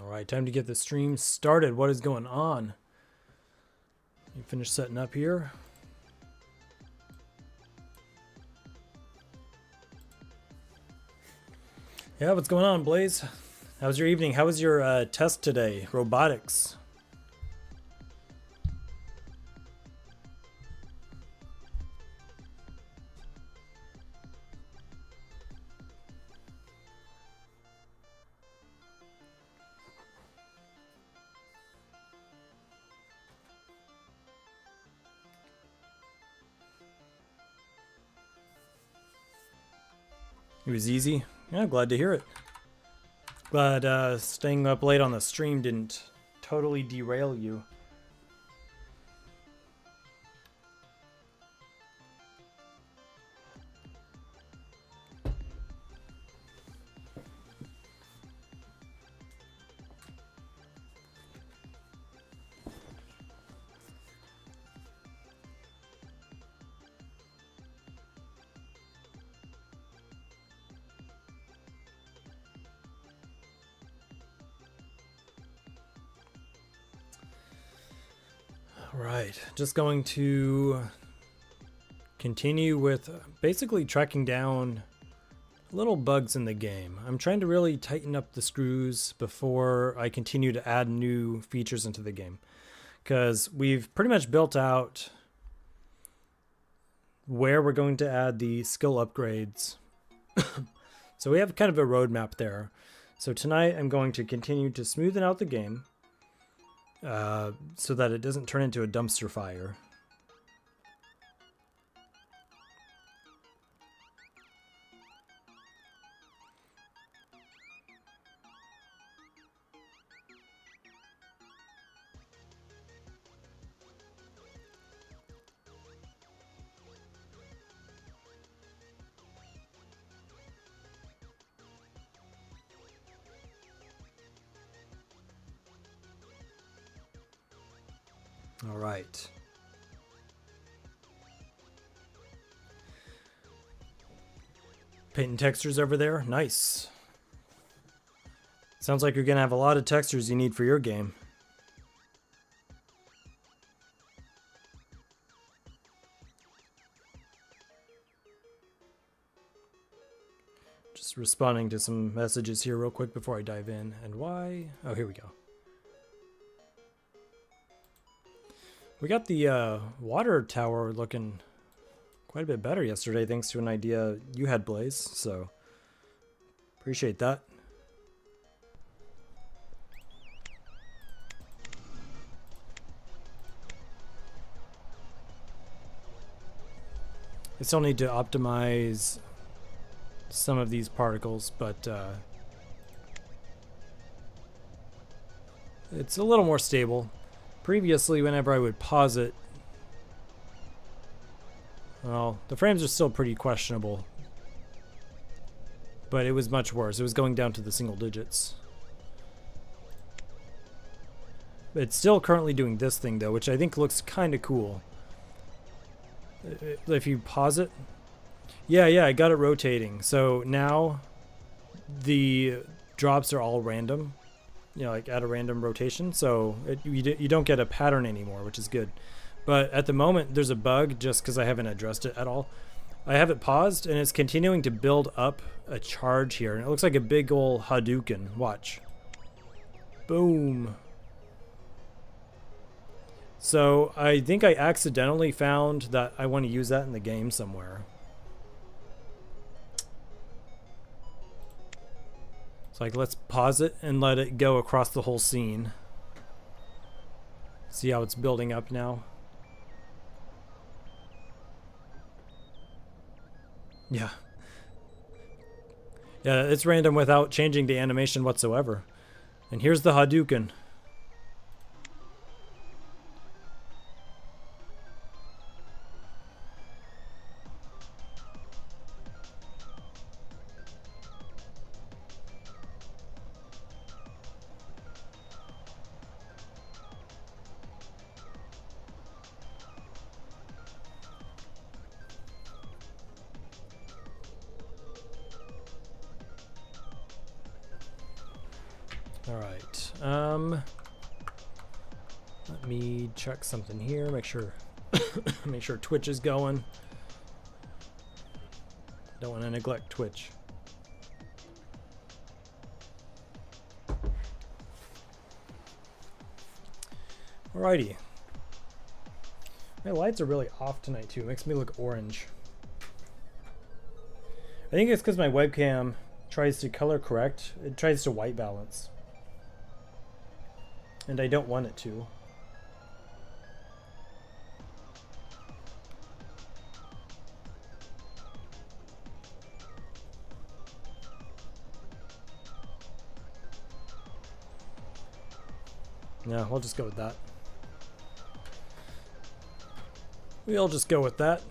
All right, time to get the stream started. What is going on? You finished setting up here. Yeah, what's going on, Blaze? How was your evening? How was your test today? Robotics. It was easy. Yeah, glad to hear it. Glad staying up late on the stream didn't totally derail you. Right, just going to continue with basically tracking down little bugs in the game. I'm trying to really tighten up the screws before I continue to add new features into the game, because we've pretty much built out where we're going to add the skill upgrades. So we have kind of a roadmap there. So tonight I'm going to continue to smoothen out the game, so that it doesn't turn into a dumpster fire. All right. Painting textures over there. Nice. Sounds like you're going to have a lot of textures you need for your game. Just responding to some messages here real quick before I dive in. And why? Oh, here we go. We got the water tower looking quite a bit better yesterday, thanks to an idea you had, Blaze, so appreciate that. I still need to optimize some of these particles, but it's a little more stable. Previously, whenever I would pause it, well, the frames are still pretty questionable, but it was much worse. It was going down to the single digits. It's still currently doing this thing, though, which I think looks kind of cool. If you pause it, yeah, I got it rotating. So now the drops are all random. You know, like at a random rotation, so you don't get a pattern anymore, which is good. But at the moment, there's a bug just because I haven't addressed it at all. I have it paused, and it's continuing to build up a charge here, and it looks like a big ol' Hadouken. Watch. Boom. So I think I accidentally found that I want to use that in the game somewhere. So like, let's pause it and let it go across the whole scene. See how it's building up now? Yeah. Yeah, it's random without changing the animation whatsoever. And here's the Hadouken. All right. Let me check something here. Make sure, make sure Twitch is going. Don't want to neglect Twitch. Alrighty. My lights are really off tonight too. It makes me look orange. I think it's because my webcam tries to color correct. It tries to white balance. And I don't want it to. Yeah, we'll just go with that. We'll just go with that.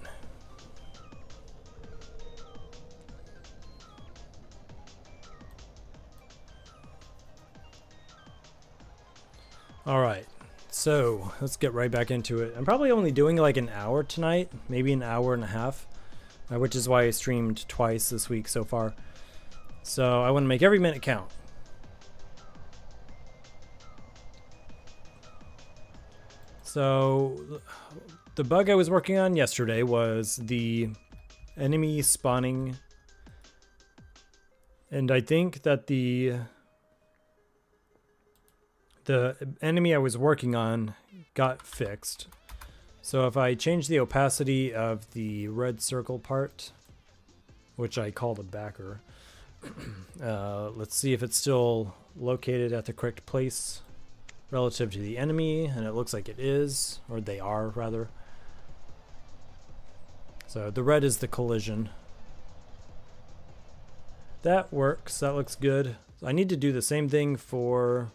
All right, so let's get right back into it. I'm probably only doing like an hour tonight, maybe an hour and a half, which is why I streamed twice this week so far. So I want to make every minute count. So the bug I was working on yesterday was the enemy spawning, and I think that the enemy I was working on got fixed. So if I change the opacity of the red circle part, which I call the backer, let's see if it's still located at the correct place relative to the enemy, and it looks like it is, or they are rather. So the red is the collision. That works, that looks good. I need to do the same thing for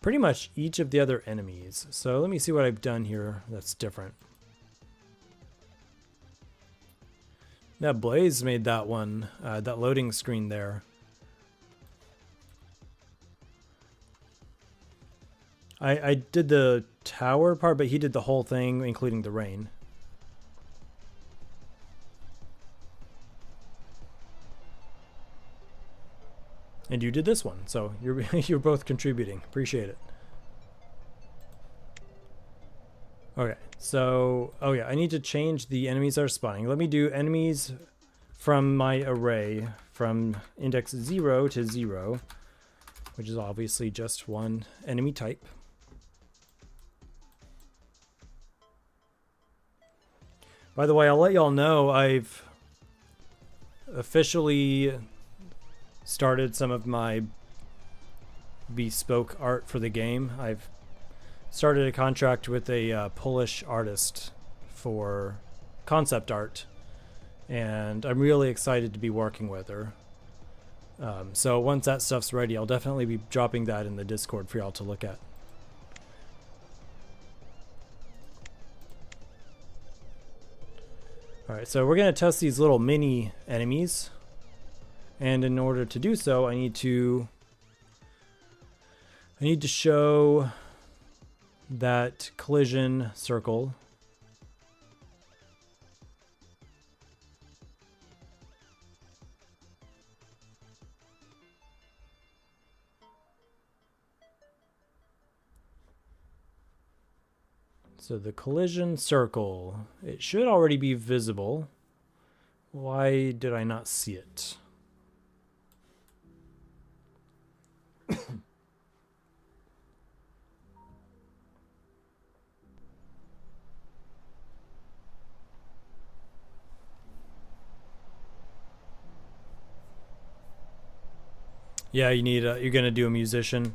pretty much each of the other enemies. So let me see what I've done here that's different. That Blaze made that one, that loading screen there. I did the tower part, but he did the whole thing, including the rain. And you did this one, so you're both contributing. Appreciate it. Okay, so oh yeah, I need to change the enemies that are spawning. Let me do enemies from my array from index 0 to 0, which is obviously just one enemy type. By the way, I'll let y'all know I've officially started some of my bespoke art for the game. I've started a contract with a Polish artist for concept art, and I'm really excited to be working with her. So once that stuff's ready, I'll definitely be dropping that in the Discord for y'all to look at. Alright, so we're going to test these little mini enemies. And in order to do so, I need to show that collision circle. So the collision circle, it should already be visible. Why did I not see it? Yeah, you need you're gonna do a musician.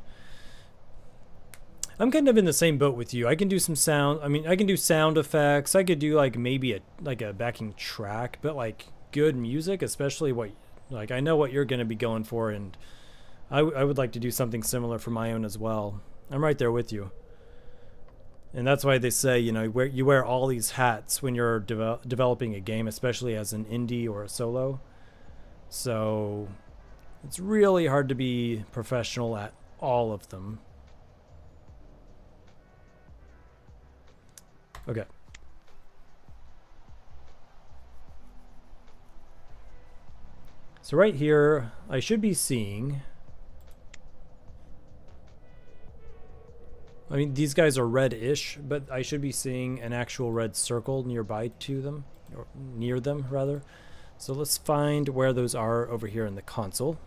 I'm kind of in the same boat with you. I can do some sound. I mean, I can do sound effects. I could do like maybe a backing track, but like good music, especially what like I know what you're gonna be going for, and I would like to do something similar for my own as well. I'm right there with you. And that's why they say, you know, you wear all these hats when you're developing a game, especially as an indie or a solo. So it's really hard to be professional at all of them. Okay. So right here, I should be seeing I mean, these guys are red-ish, but I should be seeing an actual red circle nearby to them, or near them, rather. So let's find where those are over here in the console.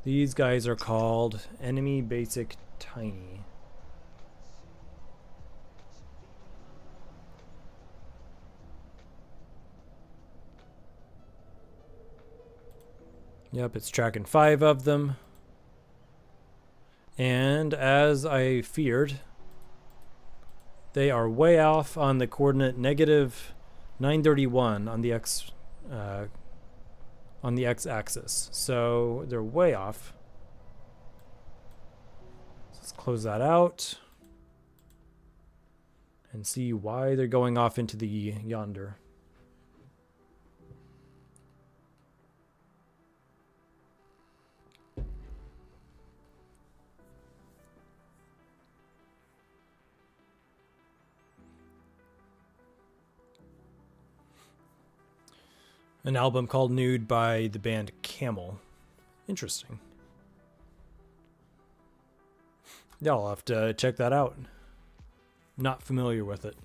These guys are called enemy basic tiny. Yep, it's tracking 5 of them. And as I feared, they are way off on the coordinate negative 931 on the x-axis. So they're way off. Let's close that out and see why they're going off into the yonder. An album called Nude by the band Camel. Interesting. Yeah, I'll have to check that out. Not familiar with it.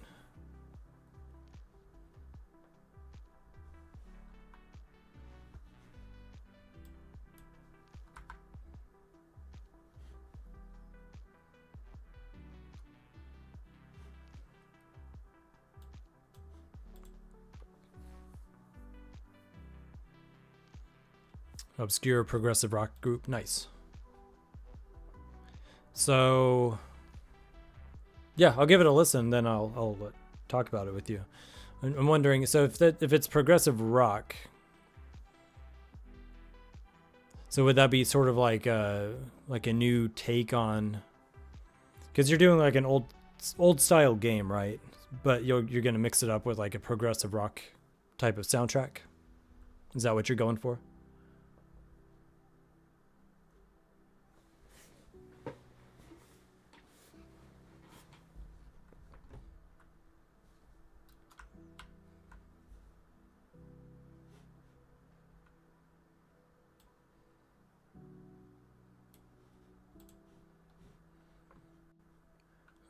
Obscure progressive rock group. Nice. So, yeah, I'll give it a listen. Then I'll talk about it with you. I'm wondering. So if it's progressive rock, so would that be sort of like a new take on? Because you're doing like an old style game, right? But you're gonna mix it up with like a progressive rock type of soundtrack. Is that what you're going for?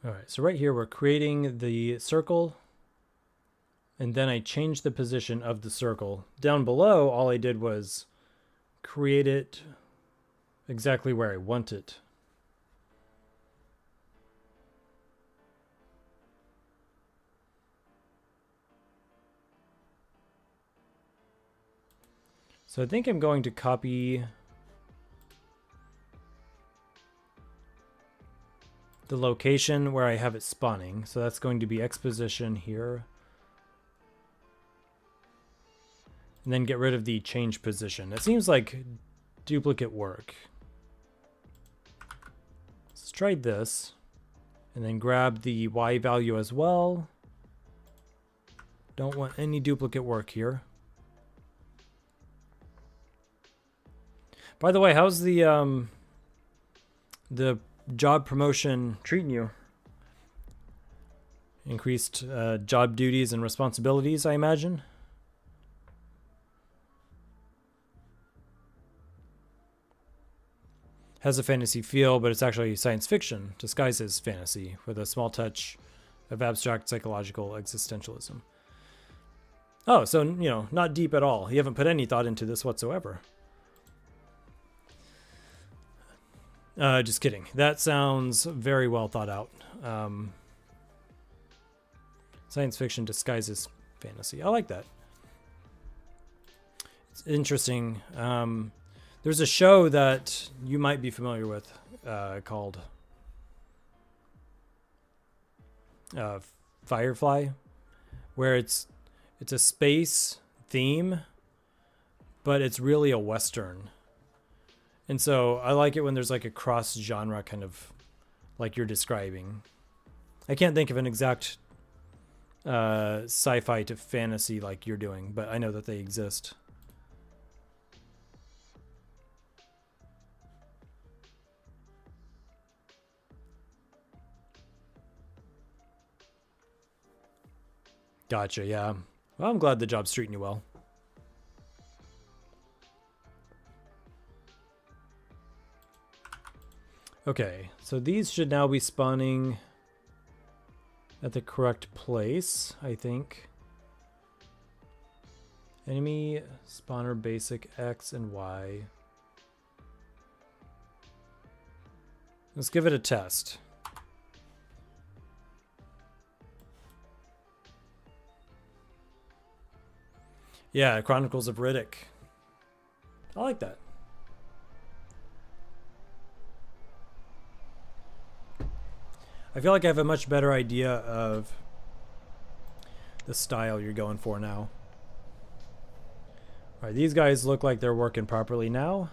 All right, so right here we're creating the circle, and then I changed the position of the circle. Down below, all I did was create it exactly where I want it. So I think I'm going to copy the location where I have it spawning. So that's going to be X position here. And then get rid of the change position. It seems like duplicate work. Let's try this. And then grab the Y value as well. Don't want any duplicate work here. By the way, how's the job promotion treating you? Increased job duties and responsibilities, I imagine. Has a fantasy feel, but it's actually science fiction disguised as fantasy with a small touch of abstract psychological existentialism. Oh, so, you know, not deep at all. You haven't put any thought into this whatsoever. Just kidding. That sounds very well thought out. Science fiction disguises fantasy. I like that. It's interesting. There's a show that you might be familiar with called Firefly, where it's a space theme, but it's really a Western. And so I like it when there's like a cross genre kind of like you're describing. I can't think of an exact sci-fi to fantasy like you're doing, but I know that they exist. Gotcha, yeah. Well, I'm glad the job's treating you well. Okay, so these should now be spawning at the correct place, I think. Enemy spawner basic X and Y. Let's give it a test. Yeah, Chronicles of Riddick. I like that. I feel like I have a much better idea of the style you're going for now. All right, these guys look like they're working properly now.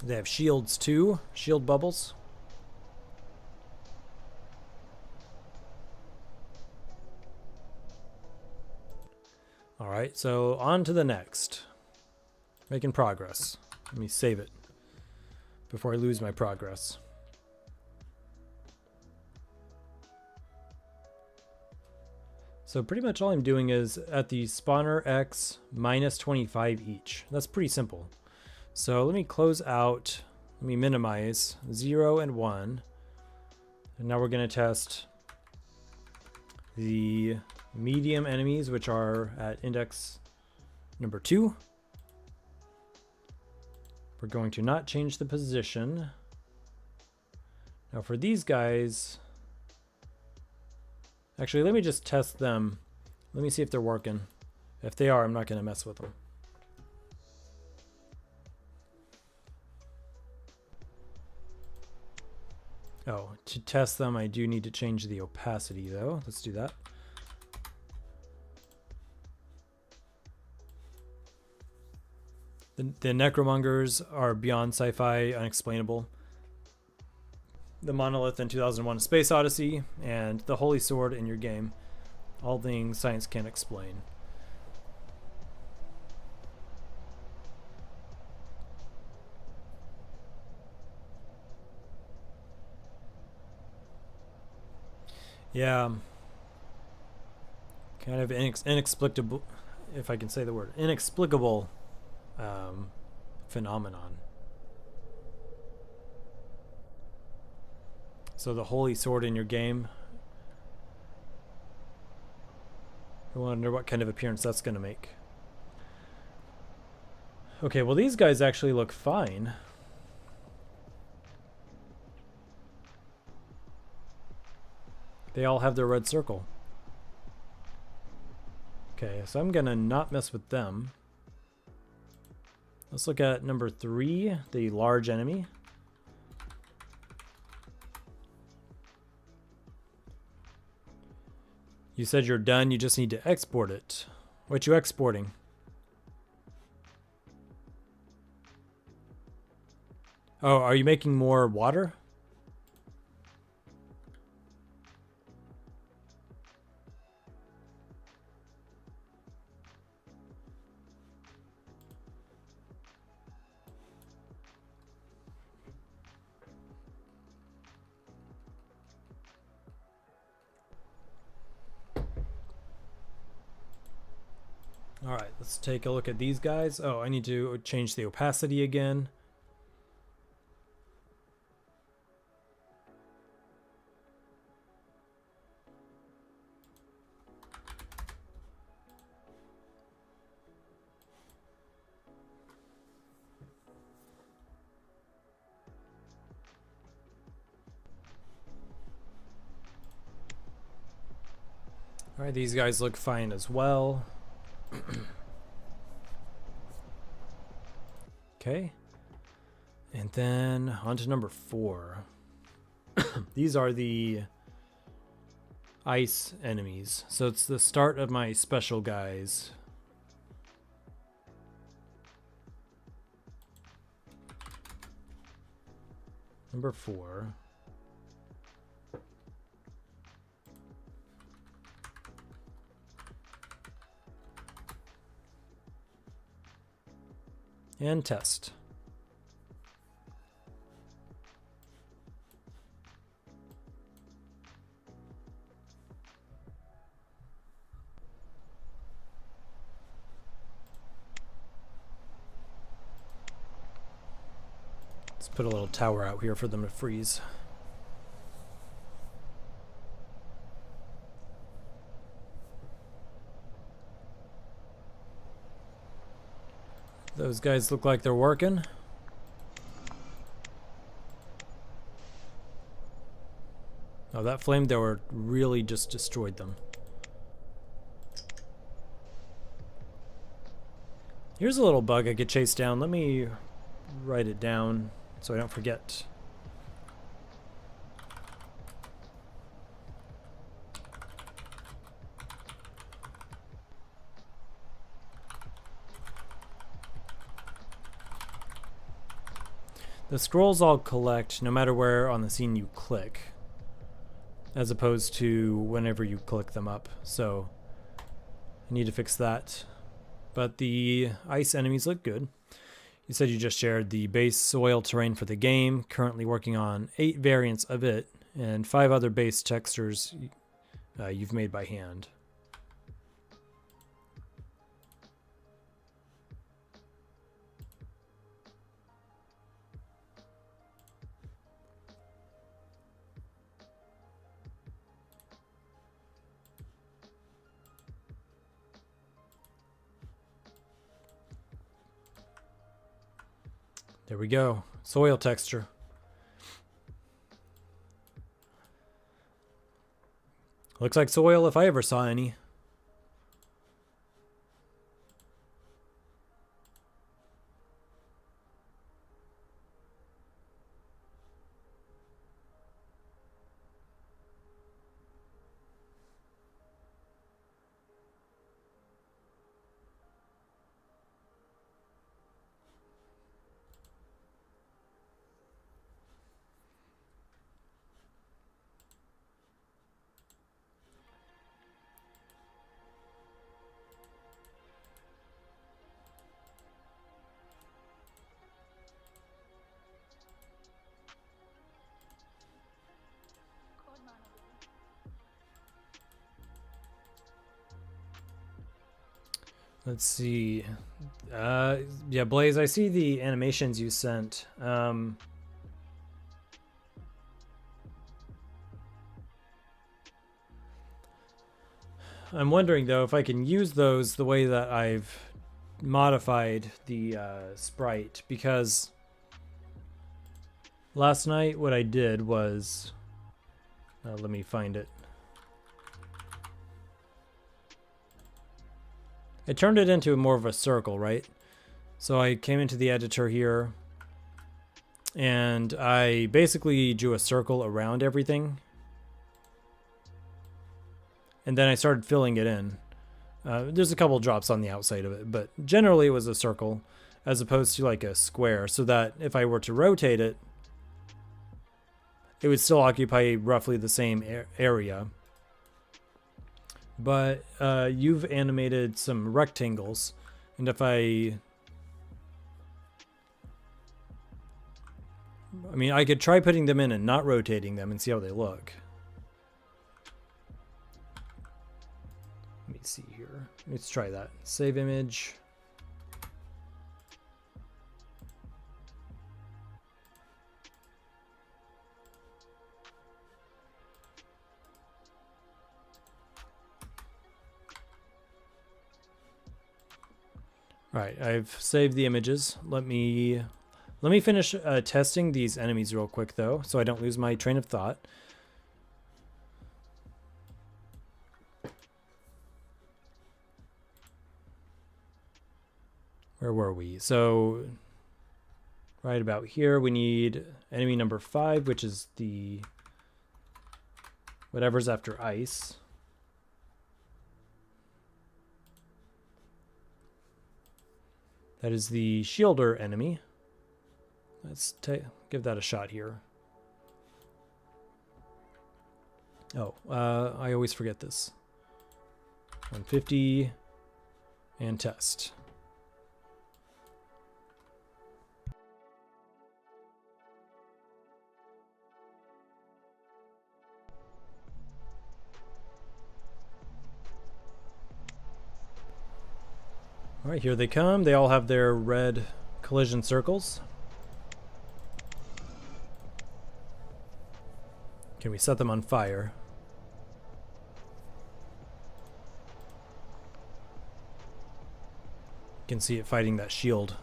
They have shields too, shield bubbles. All right, so on to the next. Making progress. Let me save it before I lose my progress. So pretty much all I'm doing is at the spawner X minus 25 each. That's pretty simple. So let me close out, let me minimize 0 and 1. And now we're going to test the medium enemies, which are at index number 2. We're going to not change the position. Now for these guys, actually, let me just test them. Let me see if they're working. If they are, I'm not going to mess with them. Oh, to test them, I do need to change the opacity, though. Let's do that. The Necromongers are beyond sci-fi, unexplainable. The Monolith in 2001: A Space Odyssey, and the Holy Sword in your game. All things science can't explain. Yeah. Kind of inexplicable, if I can say the word, inexplicable phenomenon. So the Holy Sword in your game. I wonder what kind of appearance that's going to make. Okay, well these guys actually look fine. They all have their red circle. Okay, so I'm going to not mess with them. Let's look at number 3, the large enemy. You said you're done, you just need to export it. What you exporting? Oh, are you making more water? All right, let's take a look at these guys. Oh, I need to change the opacity again. All right, these guys look fine as well. Okay. And then on to number 4. These are the ice enemies. So it's the start of my special guys. Number 4. And test. Let's put a little tower out here for them to freeze. Those guys look like they're working. Oh, that flamethrower really just destroyed them. Here's a little bug I could chase down. Let me write it down so I don't forget. The scrolls all collect no matter where on the scene you click, as opposed to whenever you click them up. So I need to fix that. But the ice enemies look good. You said you just shared the base soil terrain for the game, currently working on 8 variants of it, and 5 other base textures you've made by hand. There we go. Soil texture. Looks like soil if I ever saw any. Let's see. Yeah, Blaze, I see the animations you sent. I'm wondering, though, if I can use those the way that I've modified the sprite, because last night what I did was... let me find it. I turned it into more of a circle, right? So I came into the editor here, and I basically drew a circle around everything. And then I started filling it in. There's a couple drops on the outside of it, but generally it was a circle as opposed to like a square, so that if I were to rotate it, it would still occupy roughly the same area. But you've animated some rectangles, and if I mean, I could try putting them in and not rotating them and see how they look. Let me see here. Let's try that. Save image. All right, I've saved the images. Let me finish testing these enemies real quick, though, so I don't lose my train of thought. Where were we? So right about here, we need enemy number 5, which is the whatever's after ice. That is the shielder enemy. Let's give that a shot here. Oh, I always forget this. 150 and test. All right, here they come. They all have their red collision circles. Can we set them on fire? You can see it fighting that shield.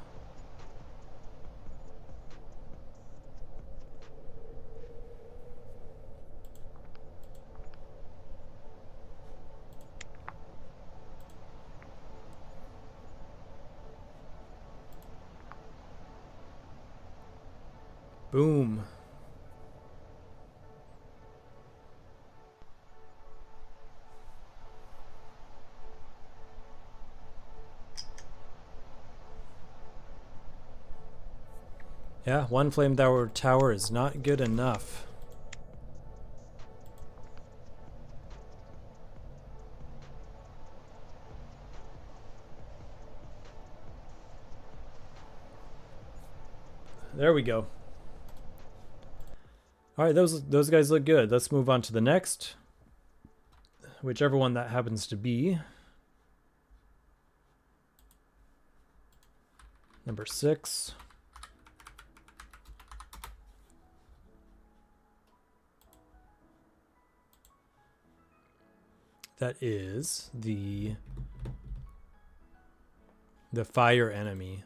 Boom. Yeah, one flame tower is not good enough. There we go. All right, those guys look good. Let's move on to the next, whichever one that happens to be. Number 6. That is the fire enemy.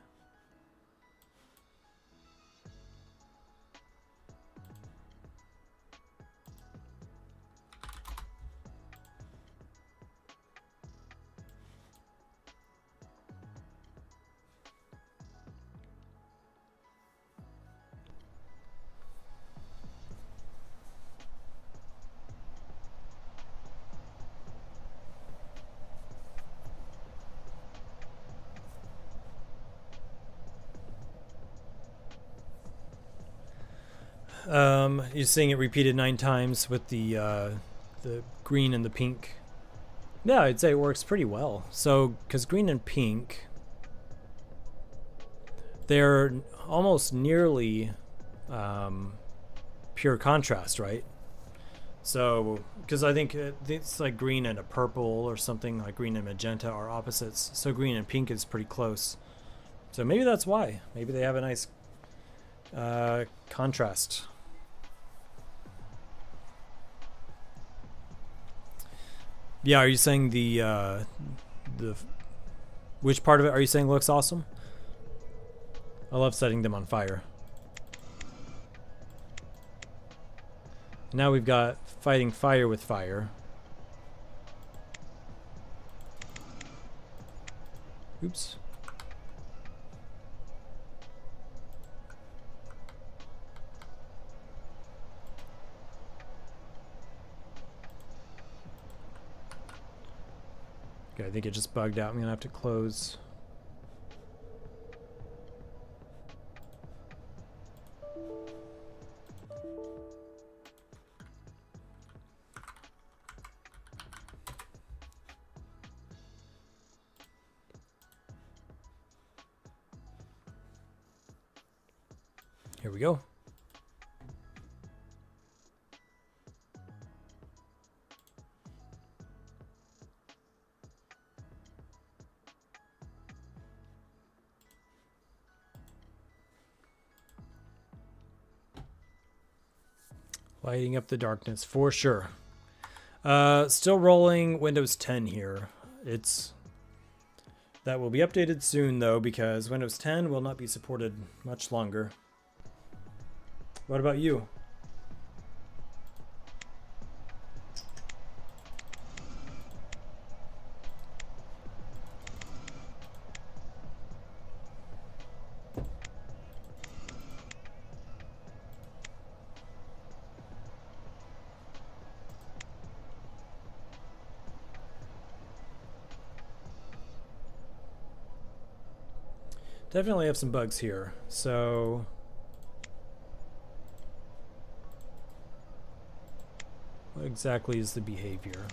You're seeing it repeated 9 times with the green and the pink. Yeah, I'd say it works pretty well. So, because green and pink, they're almost nearly pure contrast, right? So, because I think it's like green and a purple or something, like green and magenta are opposites. So green and pink is pretty close. So maybe that's why. Maybe they have a nice contrast. Yeah, are you saying the which part of it are you saying looks awesome? I love setting them on fire. Now we've got fighting fire with fire. Oops. Okay, I think it just bugged out. I'm gonna have to close. Here we go. Lighting up the darkness for sure. Still rolling Windows 10 here. That will be updated soon though, because Windows 10 will not be supported much longer. What about you? Definitely have some bugs here. So what exactly is the behavior?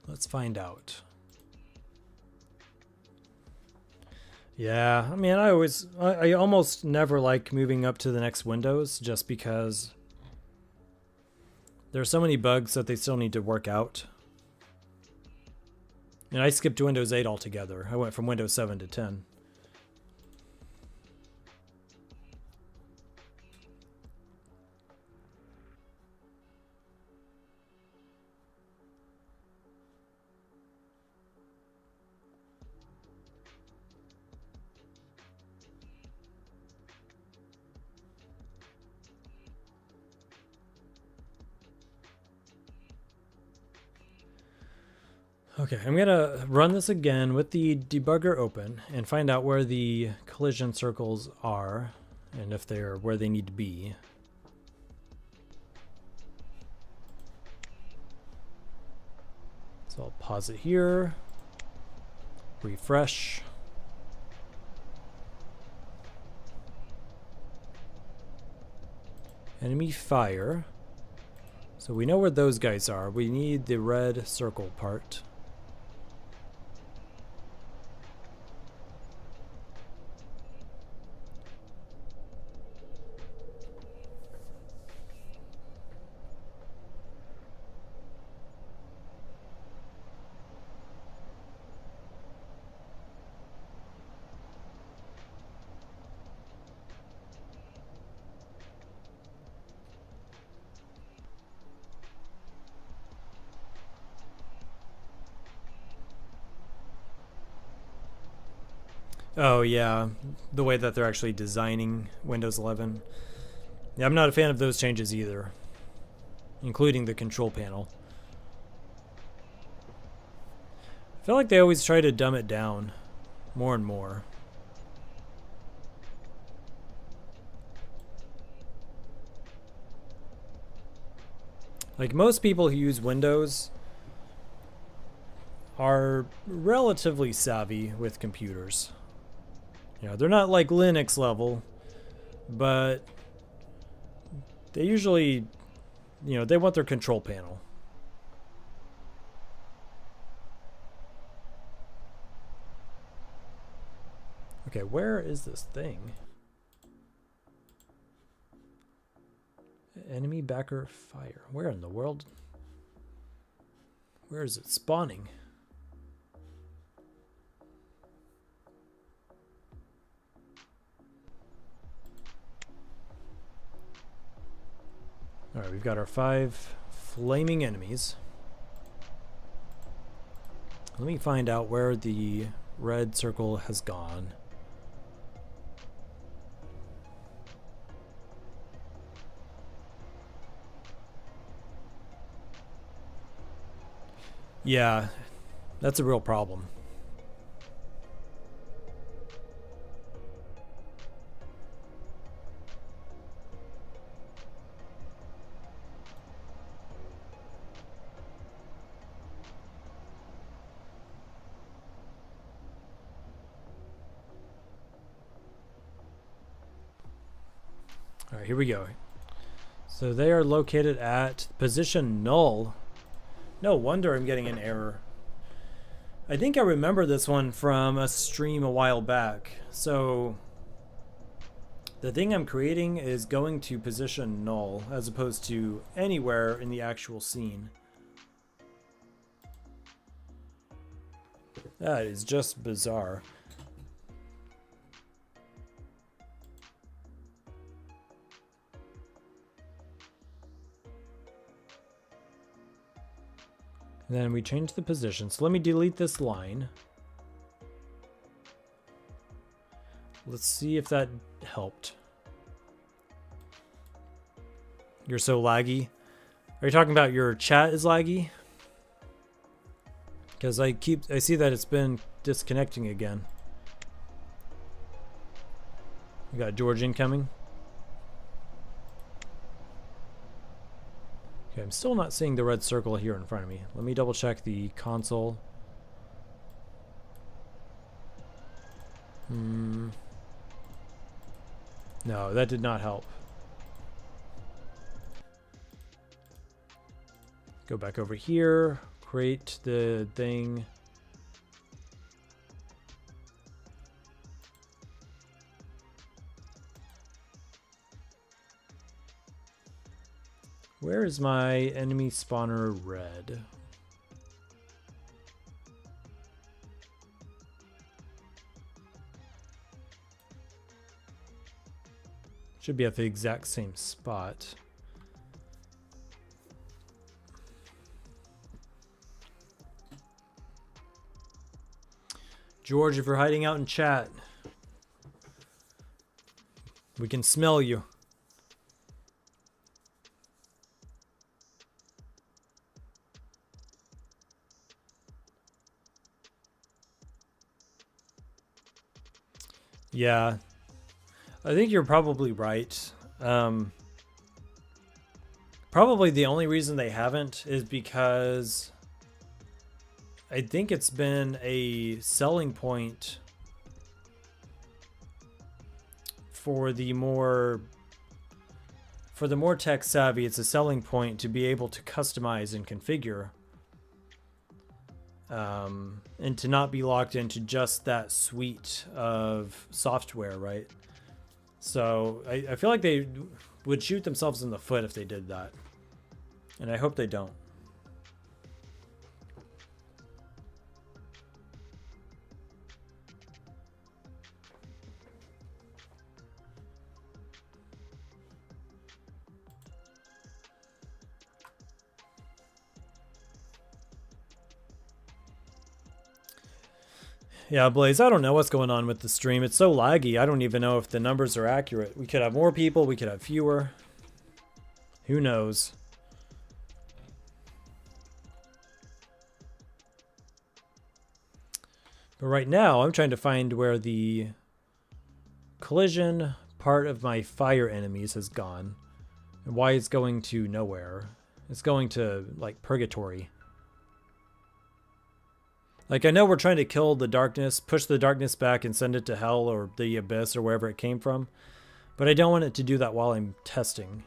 Let's find out. Yeah, I mean, I almost never like moving up to the next Windows just because there are so many bugs that they still need to work out. And I skipped Windows 8 altogether. I went from Windows 7 to 10. Okay, I'm gonna run this again with the debugger open and find out where the collision circles are and if they're where they need to be. So I'll pause it here, refresh. Enemy fire. So we know where those guys are. We need the red circle part. Oh yeah, the way that they're actually designing Windows 11. Yeah, I'm not a fan of those changes either, including the control panel. I feel like they always try to dumb it down more and more. Like most people who use Windows are relatively savvy with computers. You know, they're not like Linux level, but they usually, you know, they want their control panel. Okay, where is this thing? Enemy backer fire. Where in the world? Where is it spawning? Alright, we've got our 5 flaming enemies. Let me find out where the red circle has gone. Yeah, that's a real problem. All right, here we go. So they are located at position null. No wonder I'm getting an error. I think I remember this one from a stream a while back. So the thing I'm creating is going to position null as opposed to anywhere in the actual scene. That is just bizarre. Then we change the position. So let me delete this line. Let's see if that helped. You're so laggy. Are you talking about your chat is laggy? Because I see that it's been disconnecting again. We got George incoming. Okay, I'm still not seeing the red circle here in front of me. Let me double check the console. No, that did not help. Go back over here, create the thing. Where is my enemy spawner red? Should be at the exact same spot. George, if you're hiding out in chat, we can smell you. Yeah, I think you're probably right. Probably the only reason they haven't is because I think it's been a selling point for the more tech savvy. It's a selling point to be able to customize and configure, and to not be locked into just that suite of software, right? So I feel like they would shoot themselves in the foot if they did that, and I hope they don't. Yeah, Blaze, I don't know what's going on with the stream. It's so laggy. I don't even know if the numbers are accurate. We could have more people. We could have fewer. Who knows? But right now, I'm trying to find where the collision part of my fire enemies has gone. And why it's going to nowhere. It's going to, like, purgatory. Like, I know we're trying to kill the darkness, push the darkness back and send it to hell or the abyss or wherever it came from. But I don't want it to do that while I'm testing.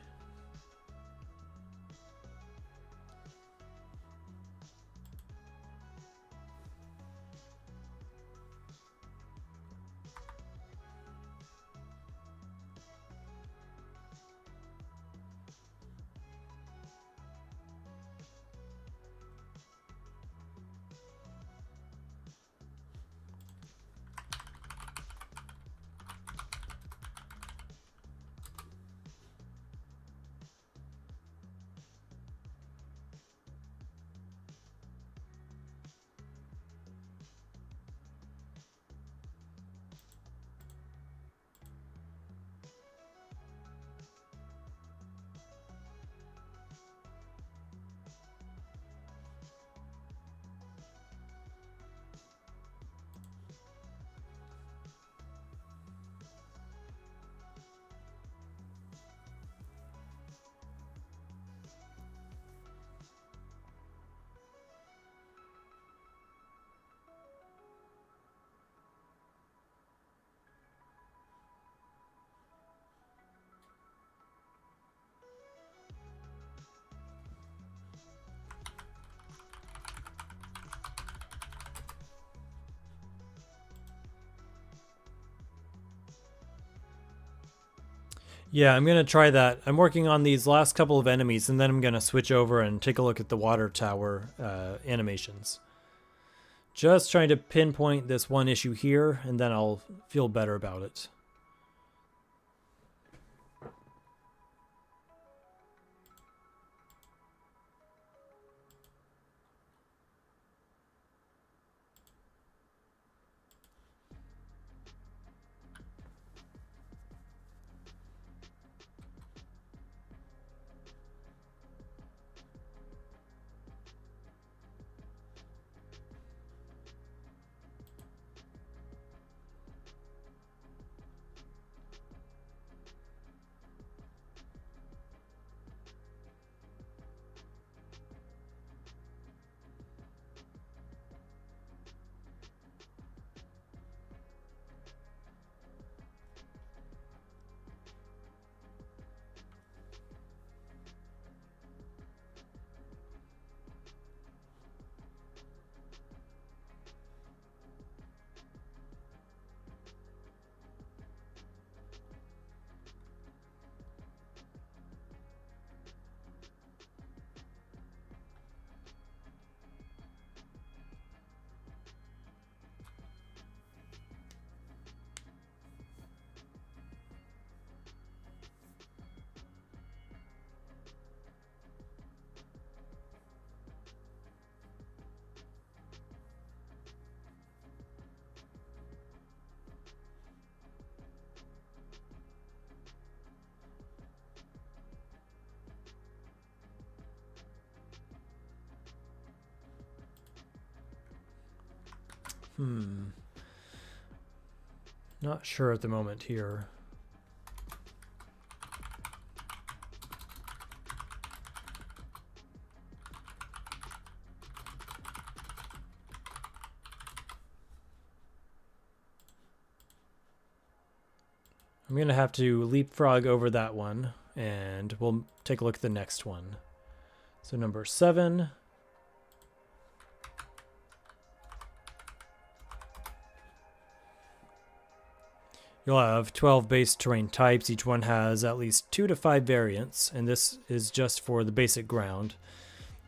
Yeah, I'm going to try that. I'm working on these last couple of enemies, and then I'm going to switch over and take a look at the water tower animations. Just trying to pinpoint this one issue here, and then I'll feel better about it. Not sure at the moment here. I'm going to have to leapfrog over that one, and we'll take a look at the next one. So number 7. You'll have 12 base terrain types. Each one has at least 2 to 5 variants, and this is just for the basic ground.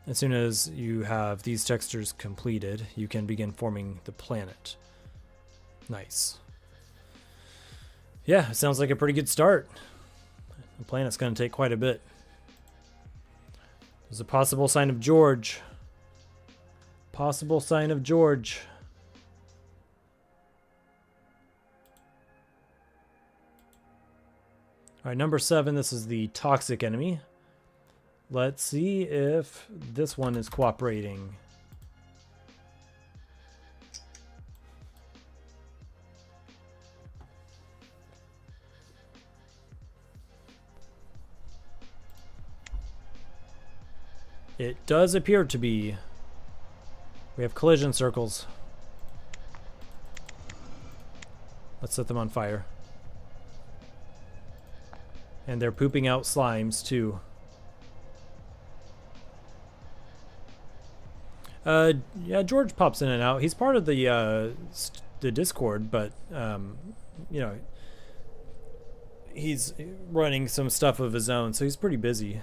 As soon as you have these textures completed, you can begin forming the planet. Nice. Yeah, it sounds like a pretty good start. The planet's going to take quite a bit. There's a possible sign of George. Possible sign of George. All right, number 7, this is the toxic enemy. Let's see if this one is cooperating. It does appear to be. We have collision circles. Let's set them on fire. And they're pooping out slimes too. Yeah, George pops in and out. He's part of the Discord, but you know, he's running some stuff of his own, so he's pretty busy.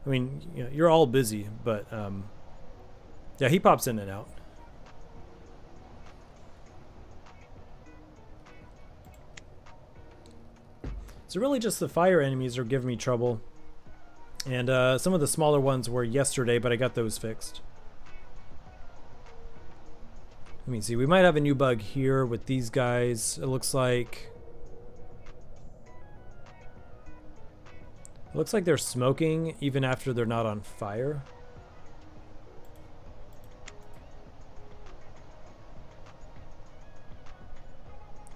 I mean, you know, you're all busy, but yeah, he pops in and out. So really just the fire enemies are giving me trouble. And some of the smaller ones were yesterday, but I got those fixed. Let me see. We might have a new bug here with these guys. It looks like they're smoking even after they're not on fire.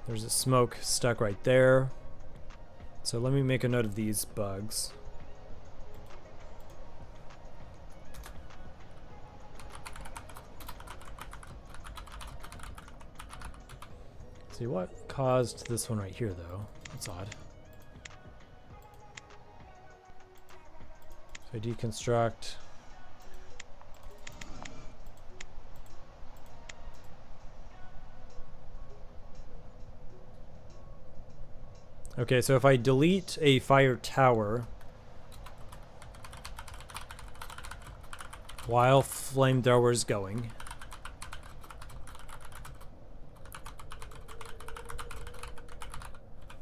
There's a smoke stuck right there. So let me make a note of these bugs. See what caused this one right here though. That's odd. So I deconstruct. Okay, so if I delete a fire tower while flamethrower is going,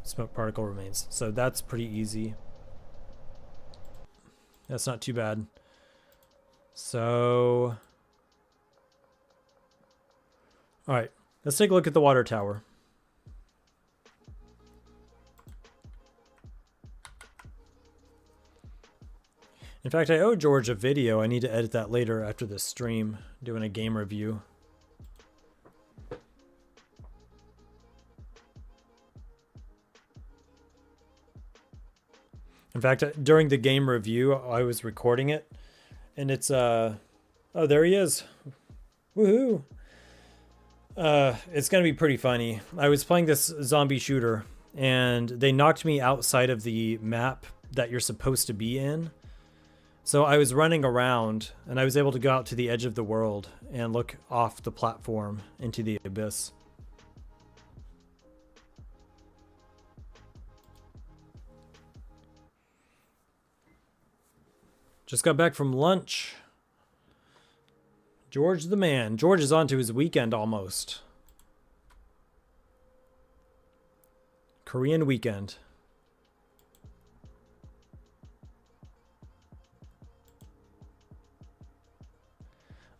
smoke particle remains. So that's pretty easy. That's not too bad. So, all right, let's take a look at the water tower. In fact, I owe George a video. I need to edit that later after this stream, doing a game review. In fact, during the game review, I was recording it, and it's, oh, there he is. Woohoo! It's gonna be pretty funny. I was playing this zombie shooter, and they knocked me outside of the map that you're supposed to be in. So I was running around, and I was able to go out to the edge of the world and look off the platform into the abyss. Just got back from lunch. George the man. George is on to his weekend almost. Korean weekend.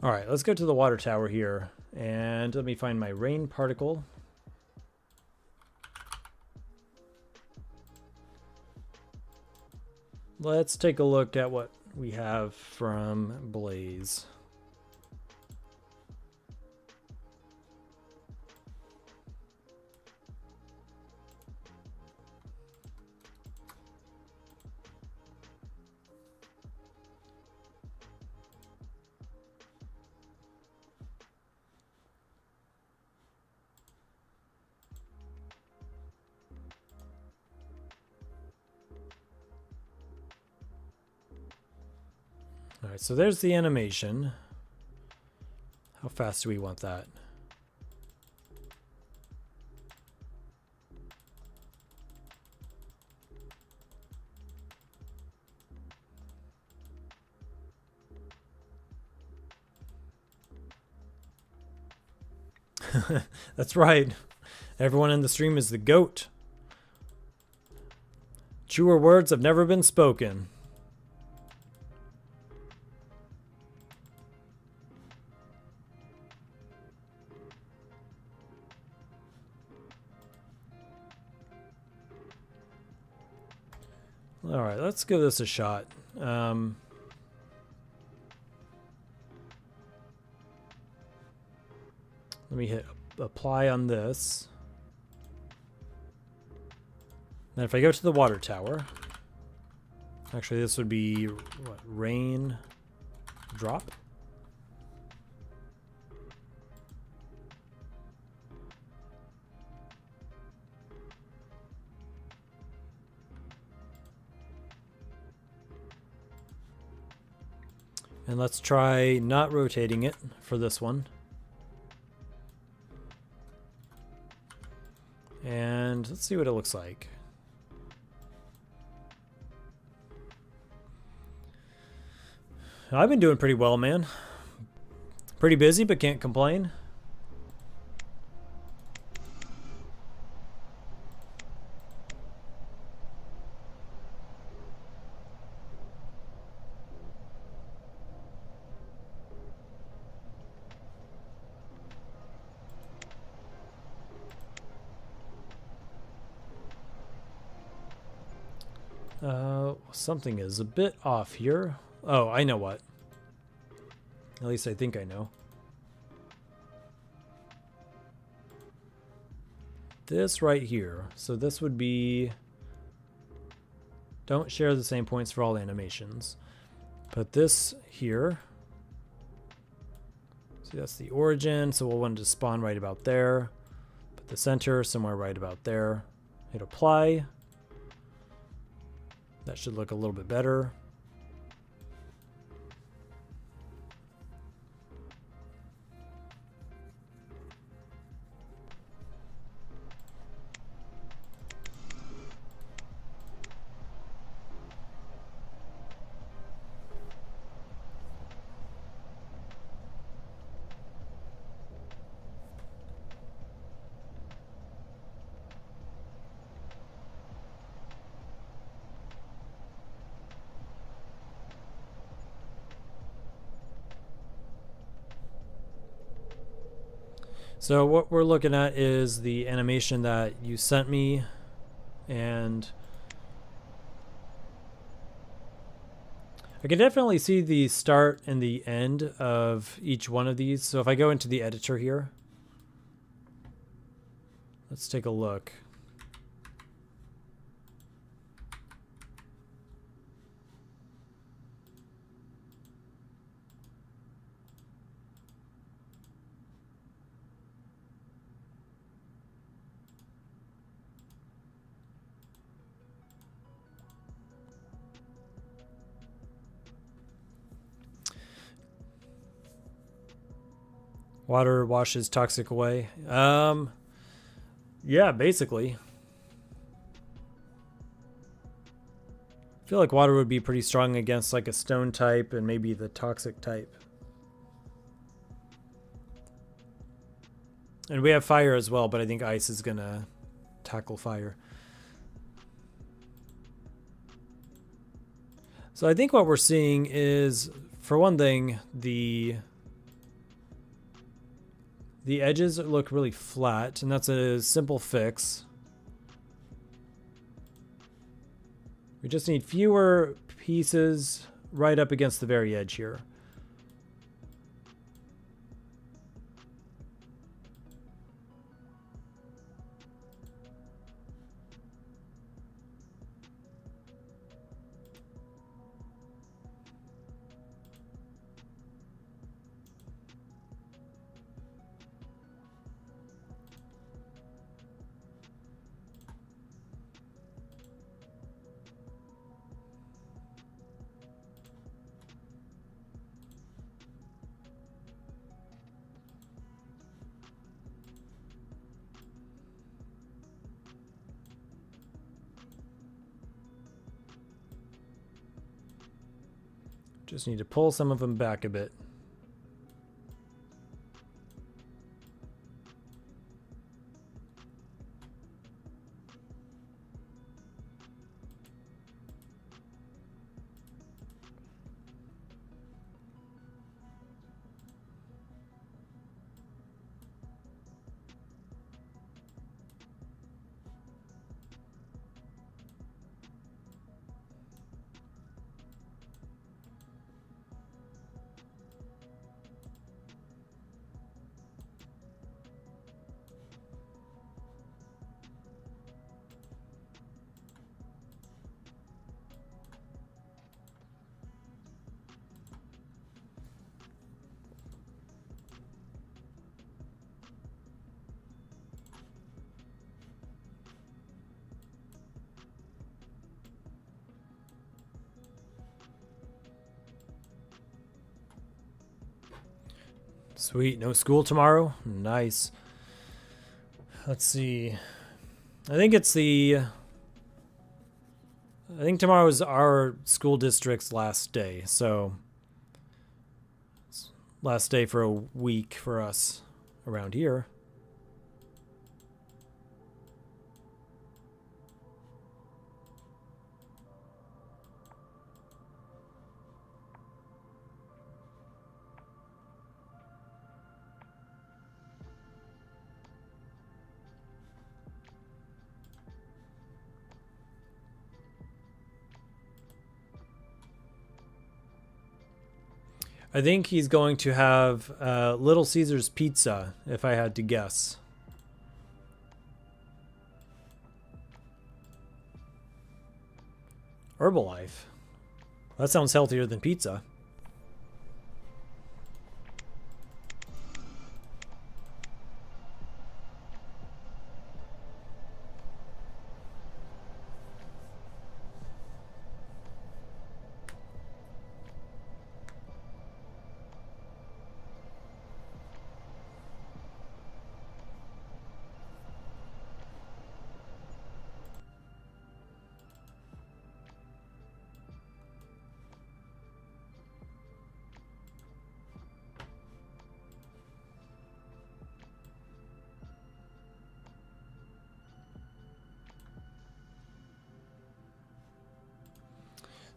All right, let's go to the water tower here. And let me find my rain particle. Let's take a look at what we have from Blaze. All right, so there's the animation. How fast do we want that? That's right. Everyone in the stream is the GOAT. Truer words have never been spoken. All right, let's give this a shot. Let me hit apply on this. Then if I go to the water tower, actually this would be what, rain drop? And let's try not rotating it for this one. And let's see what it looks like. I've been doing pretty well, man. Pretty busy, but can't complain. Something is a bit off here. Oh, I know what. At least I think I know. This right here. So this would be... Don't share the same points for all animations. Put this here. See, that's the origin. So we'll want to spawn right about there. Put the center somewhere right about there. Hit apply. That should look a little bit better. So what we're looking at is the animation that you sent me, and I can definitely see the start and the end of each one of these. So if I go into the editor here, let's take a look. Water washes toxic away. Yeah, basically. I feel like water would be pretty strong against like a stone type and maybe the toxic type. And we have fire as well, but I think ice is gonna tackle fire. So I think what we're seeing is, for one thing, the edges look really flat, and that's a simple fix. We just need fewer pieces right up against the very edge here. Just need to pull some of them back a bit. Sweet, no school tomorrow? Nice. Let's see. I think tomorrow is our school district's last day, so it's last day for a week for us around here. I think he's going to have Little Caesar's Pizza, if I had to guess. Herbalife. That sounds healthier than pizza.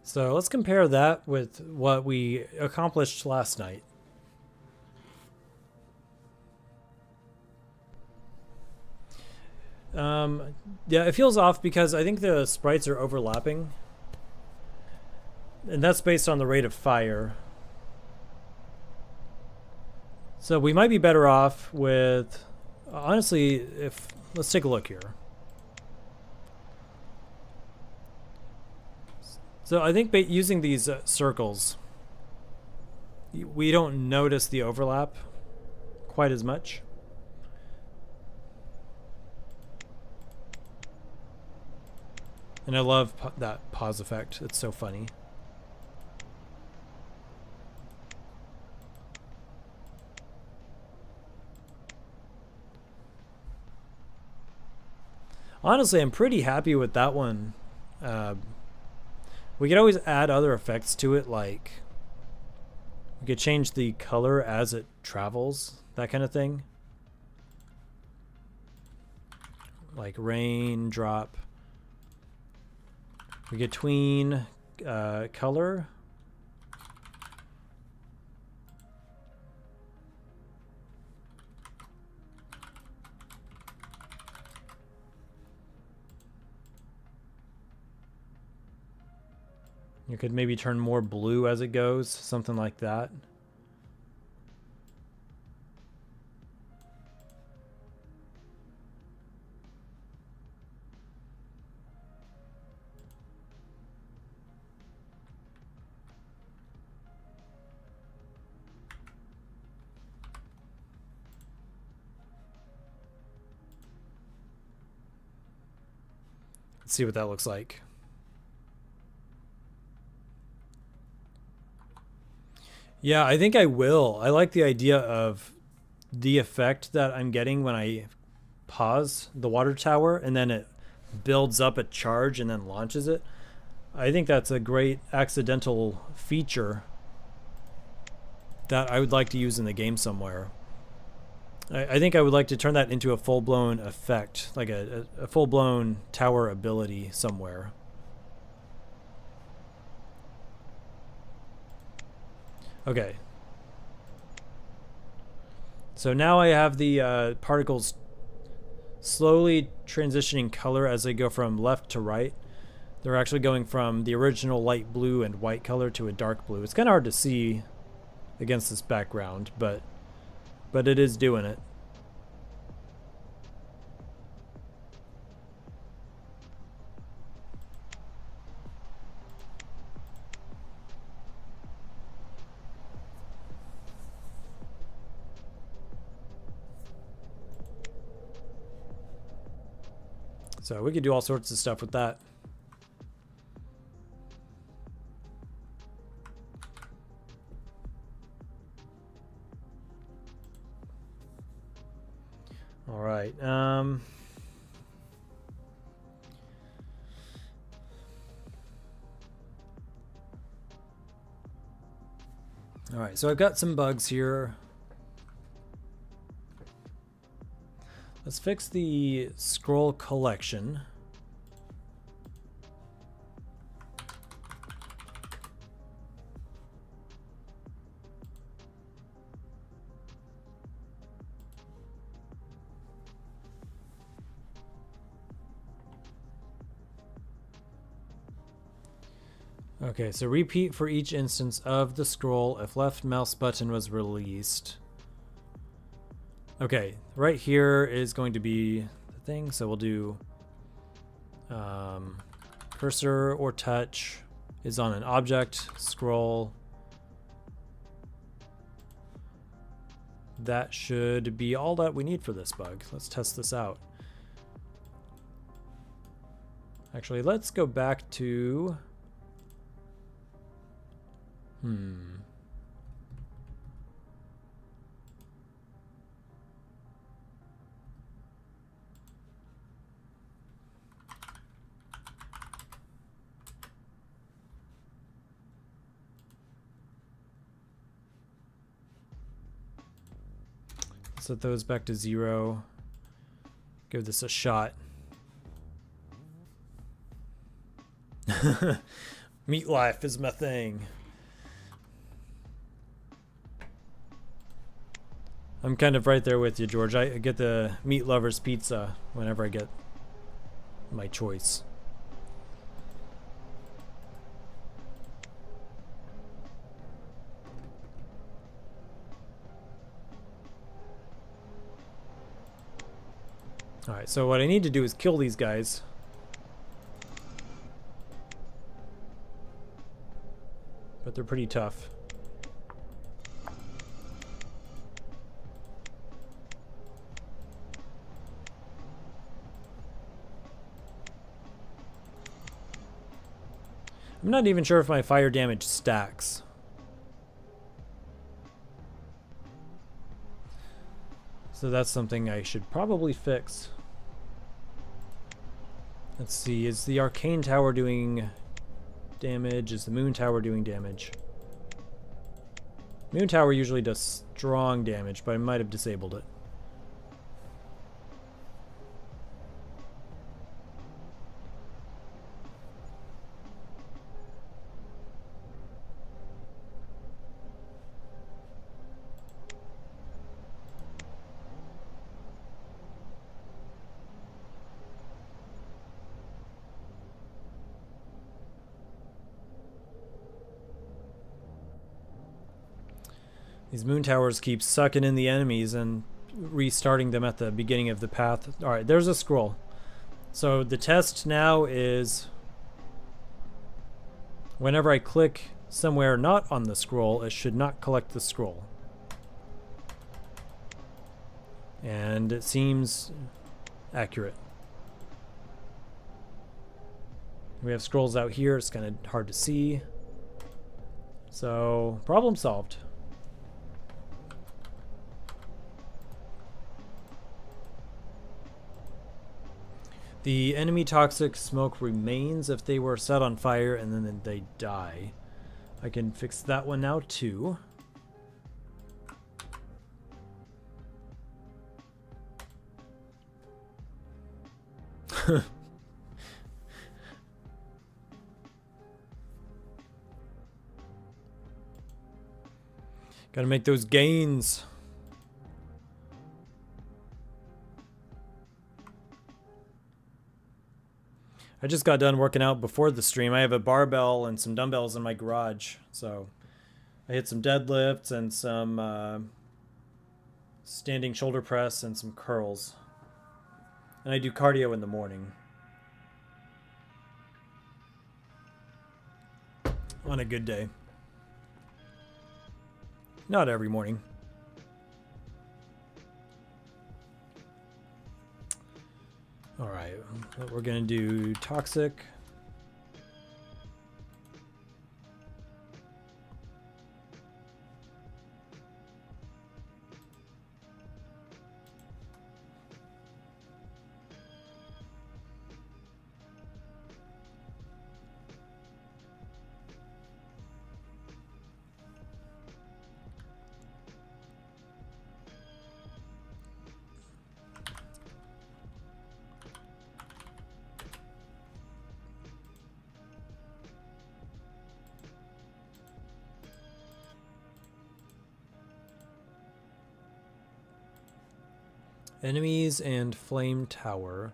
So let's compare that with what we accomplished last night. Yeah, it feels off because I think the sprites are overlapping. And that's based on the rate of fire. So we might be better off with, honestly, let's take a look here. So I think using these circles, we don't notice the overlap quite as much. And I love that pause effect. It's so funny. Honestly, I'm pretty happy with that one. We could always add other effects to it, like we could change the color as it travels, that kind of thing. Like rain, drop. We could tween color. You could maybe turn more blue as it goes, something like that. Let's see what that looks like. Yeah, I think I will. I like the idea of the effect that I'm getting when I pause the water tower and then it builds up a charge and then launches it. I think that's a great accidental feature that I would like to use in the game somewhere. I think I would like to turn that into a full-blown effect, like a full-blown tower ability somewhere. Okay. So now I have the particles slowly transitioning color as they go from left to right. They're actually going from the original light blue and white color to a dark blue. It's kind of hard to see against this background, but it is doing it. So we could do all sorts of stuff with that. All right. All right, so I've got some bugs here. Let's fix the scroll collection. Okay, so repeat for each instance of the scroll if left mouse button was released. Okay, right here is going to be the thing, so we'll do cursor or touch is on an object, scroll. That should be all that we need for this bug. Let's test this out. Actually, let's go back to... Set those back to 0. Give this a shot. Meat life is my thing. I'm kind of right there with you, George. I get the meat lover's pizza whenever I get my choice. Alright, so what I need to do is kill these guys. But they're pretty tough. I'm not even sure if my fire damage stacks. So that's something I should probably fix. Let's see, is the arcane tower doing damage? Is the moon tower doing damage? Moon tower usually does strong damage, but I might have disabled it. These moon towers keep sucking in the enemies and restarting them at the beginning of the path. Alright, there's a scroll. So the test now is whenever I click somewhere not on the scroll, it should not collect the scroll. And it seems accurate. We have scrolls out here, it's kind of hard to see. So, problem solved. The enemy toxic smoke remains if they were set on fire and then they die. I can fix that one now too. Gotta make those gains. I just got done working out before the stream. I have a barbell and some dumbbells in my garage. So I hit some deadlifts and some standing shoulder press and some curls. And I do cardio in the morning. On a good day. Not every morning. All right, we're gonna do toxic. Enemies and flame tower.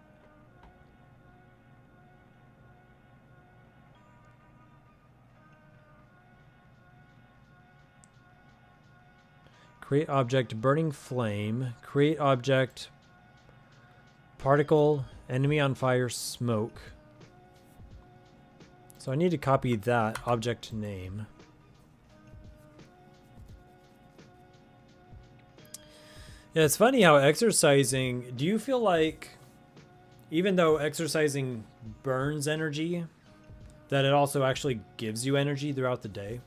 Create object burning flame. Create object particle enemy on fire smoke. So I need to copy that object name. Yeah, it's funny how exercising, do you feel like even though exercising burns energy, that it also actually gives you energy throughout the day?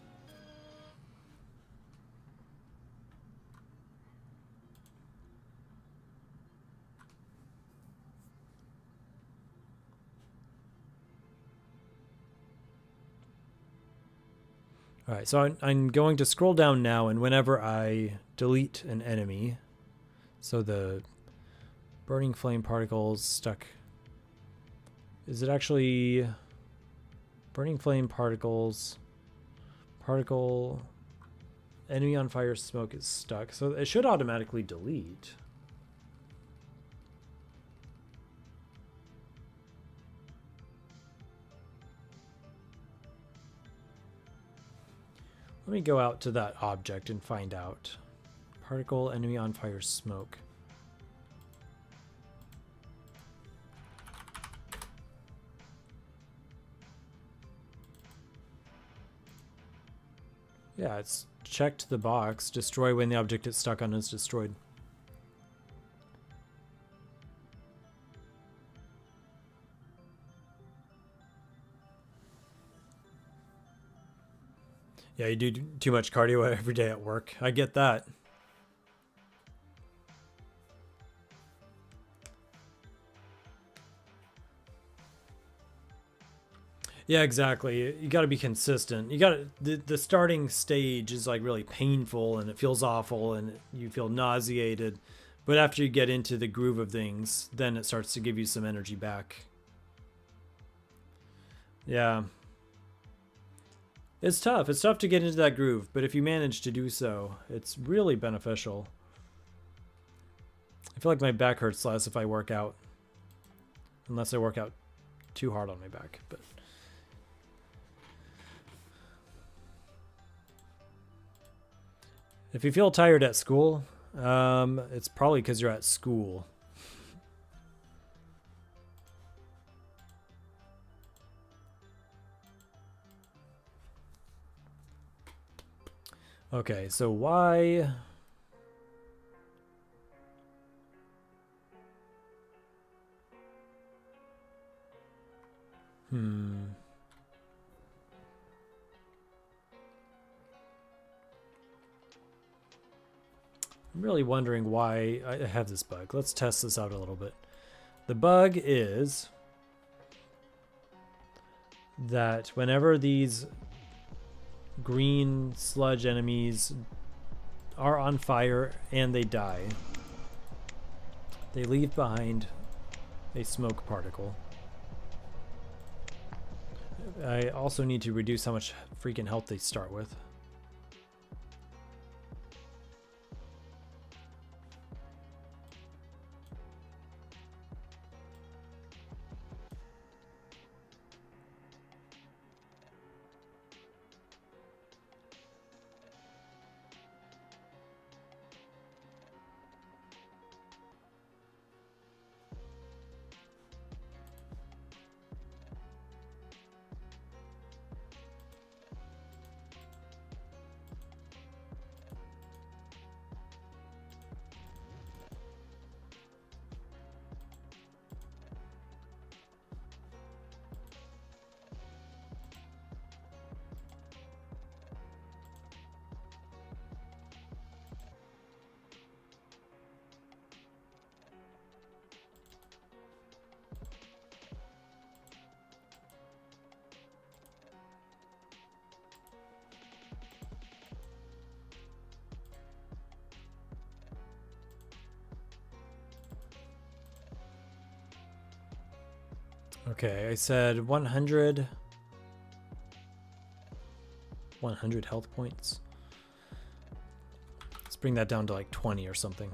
All right, so I'm going to scroll down now, and whenever I delete an enemy, so the burning flame particles stuck. Is it actually burning flame particles? Particle enemy on fire smoke is stuck. So it should automatically delete. Let me go out to that object and find out. Particle enemy on fire smoke. Yeah, it's checked the box. Destroy when the object it's stuck on is destroyed. Yeah, you do too much cardio every day at work. I get that. Yeah, exactly. You got to be consistent. You got to, the starting stage is like really painful and it feels awful and you feel nauseated. But after you get into the groove of things, then it starts to give you some energy back. Yeah. It's tough. It's tough to get into that groove, but if you manage to do so, it's really beneficial. I feel like my back hurts less if I work out. Unless I work out too hard on my back, but if you feel tired at school, it's probably because you're at school. Okay, so why? I'm really wondering why I have this bug. Let's test this out a little bit. The bug is that whenever these green sludge enemies are on fire and they die, they leave behind a smoke particle. I also need to reduce how much freaking health they start with. Okay, I said 100 health points. Let's bring that down to like 20 or something.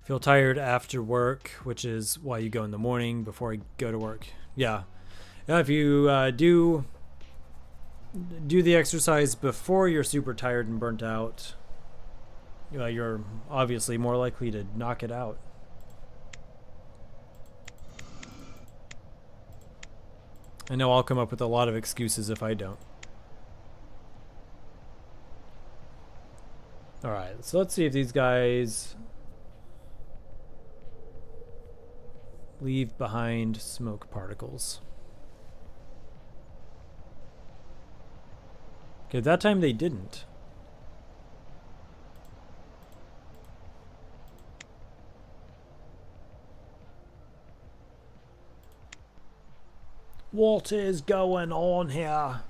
Feel tired after work, which is why you go in the morning before I go to work. Yeah. Now, if you do the exercise before you're super tired and burnt out, you're obviously more likely to knock it out. I know I'll come up with a lot of excuses if I don't. Alright, so let's see if these guys leave behind smoke particles. Okay, that time they didn't. What is going on here?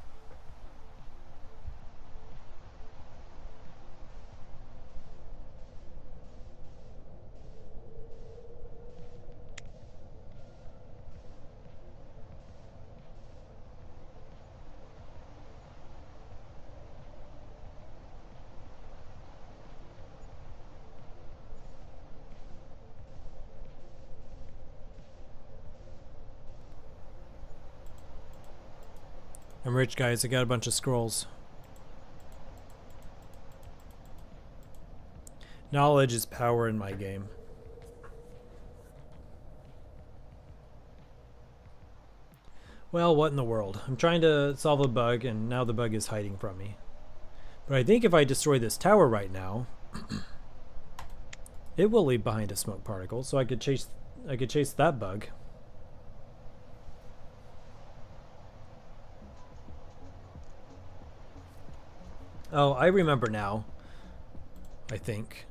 I'm rich, guys. I got a bunch of scrolls. Knowledge is power in my game. Well, what in the world? I'm trying to solve a bug, and now the bug is hiding from me. But I think if I destroy this tower right now, it will leave behind a smoke particle, so I could chase that bug. Oh, I remember now. I think.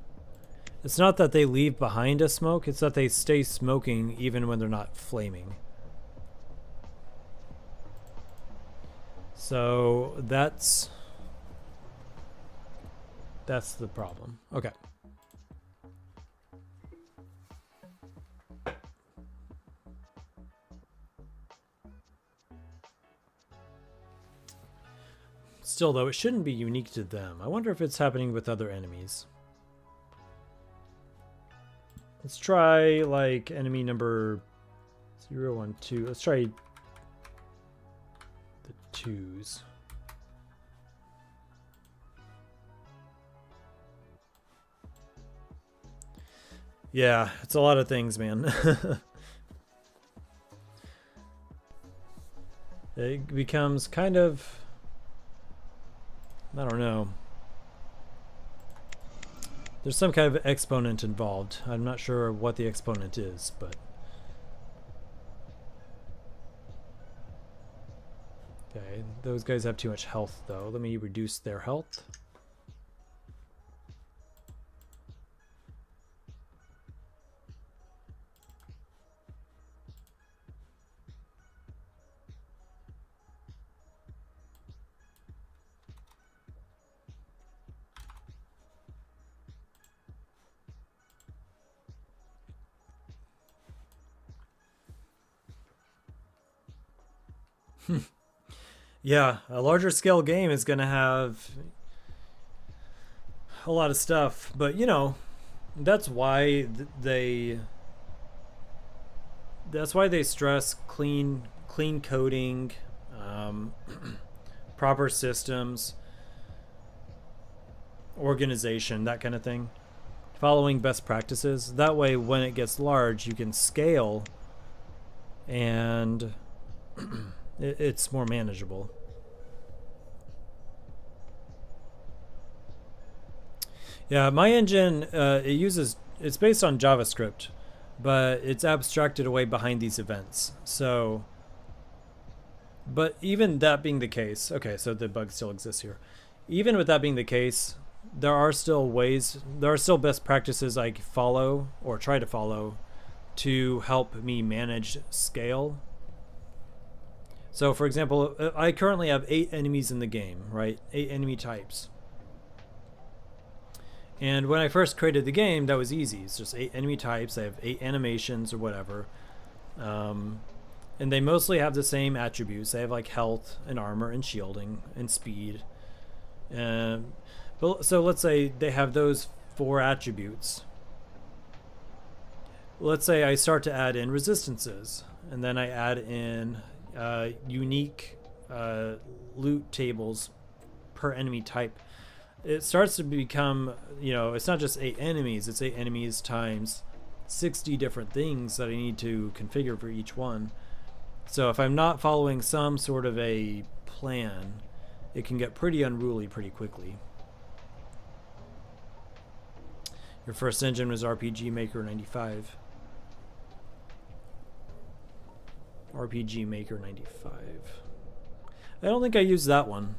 It's not that they leave behind a smoke, it's that they stay smoking even when they're not flaming. So that's the problem. Okay. Still, though, it shouldn't be unique to them. I wonder if it's happening with other enemies. Let's try, like, enemy number 0, 1, 2. Let's try the 2s. Yeah, it's a lot of things, man. It becomes kind of... I don't know. There's some kind of exponent involved. I'm not sure what the exponent is, but... Okay, those guys have too much health, though. Let me reduce their health. Yeah, a larger scale game is going to have a lot of stuff, but you know, that's why they stress clean coding, um, proper systems, organization, that kind of thing. Following best practices. That way, when it gets large, you can scale and it's more manageable. Yeah, my engine it's based on JavaScript, but it's abstracted away behind these events. So, but even that being the case, okay, so the bug still exists here. Even with that being the case, there are still best practices I follow or try to follow to help me manage scale. So, for example, I currently have 8 enemies in the game, right? 8 enemy types. And when I first created the game, that was easy. It's just 8 enemy types. I have 8 animations or whatever. And they mostly have the same attributes. They have like health and armor and shielding and speed. So let's say they have those 4 attributes. Let's say I start to add in resistances. And then I add in unique loot tables per enemy type. It starts to become, you know, it's not just 8 enemies, it's 8 enemies times 60 different things that I need to configure for each one. So if I'm not following some sort of a plan, it can get pretty unruly pretty quickly. Your first engine was RPG Maker 95. RPG Maker 95. I don't think I used that one.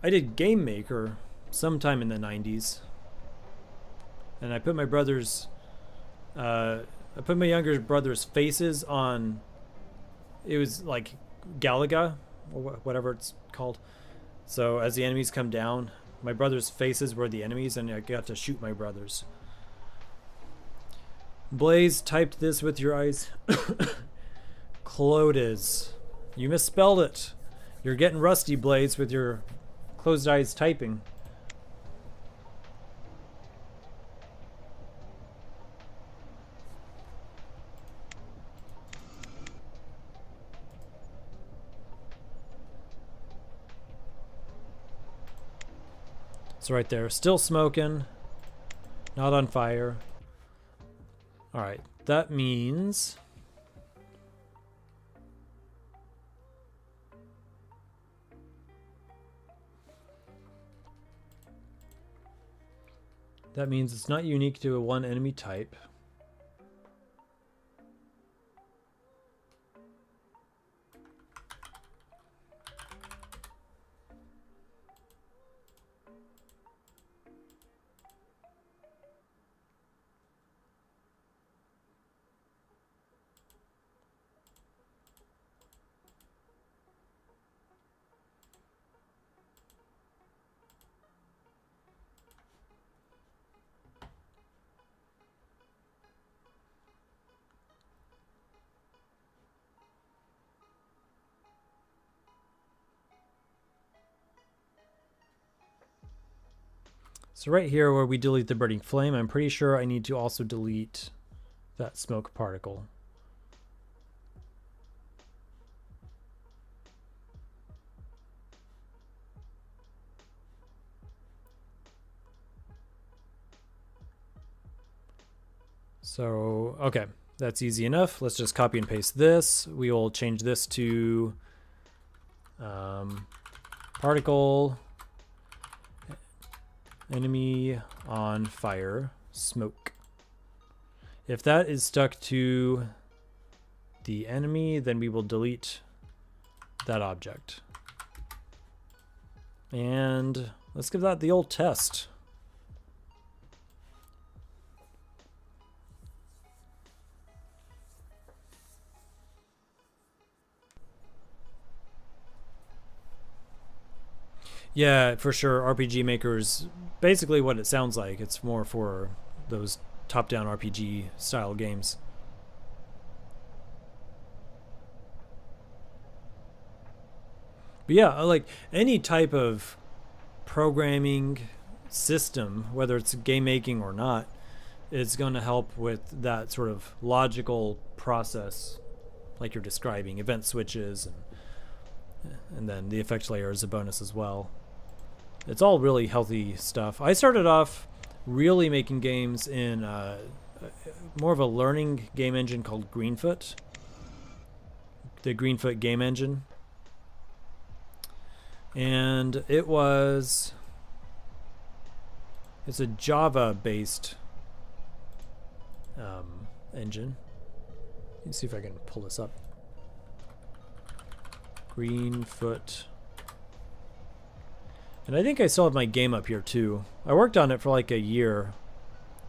I did Game Maker sometime in the 90s. And I put my younger brother's faces on, it was like Galaga, or whatever it's called. So as the enemies come down, my brother's faces were the enemies, and I got to shoot my brothers. Blaze typed this with your eyes closed. You misspelled it. You're getting rusty, Blaze, with your closed eyes typing. So right there, still smoking, not on fire. All right, that means it's not unique to a one enemy type. So right here where we delete the burning flame, I'm pretty sure I need to also delete that smoke particle. So, okay, that's easy enough. Let's just copy and paste this. We will change this to particle enemy on fire smoke. If that is stuck to the enemy, then we will delete that object. And let's give that the old test. Yeah, for sure. RPG Maker's basically what it sounds like. It's more for those top-down RPG style games. But yeah, like any type of programming system, whether it's game making or not, is going to help with that sort of logical process, like you're describing, event switches, and then the effect layer is a bonus as well. It's all really healthy stuff. I started off really making games in more of a learning game engine called Greenfoot, the Greenfoot game engine. And it's a Java based engine. Let's see if I can pull this up. Greenfoot. And I think I still have my game up here too. I worked on it for like a year.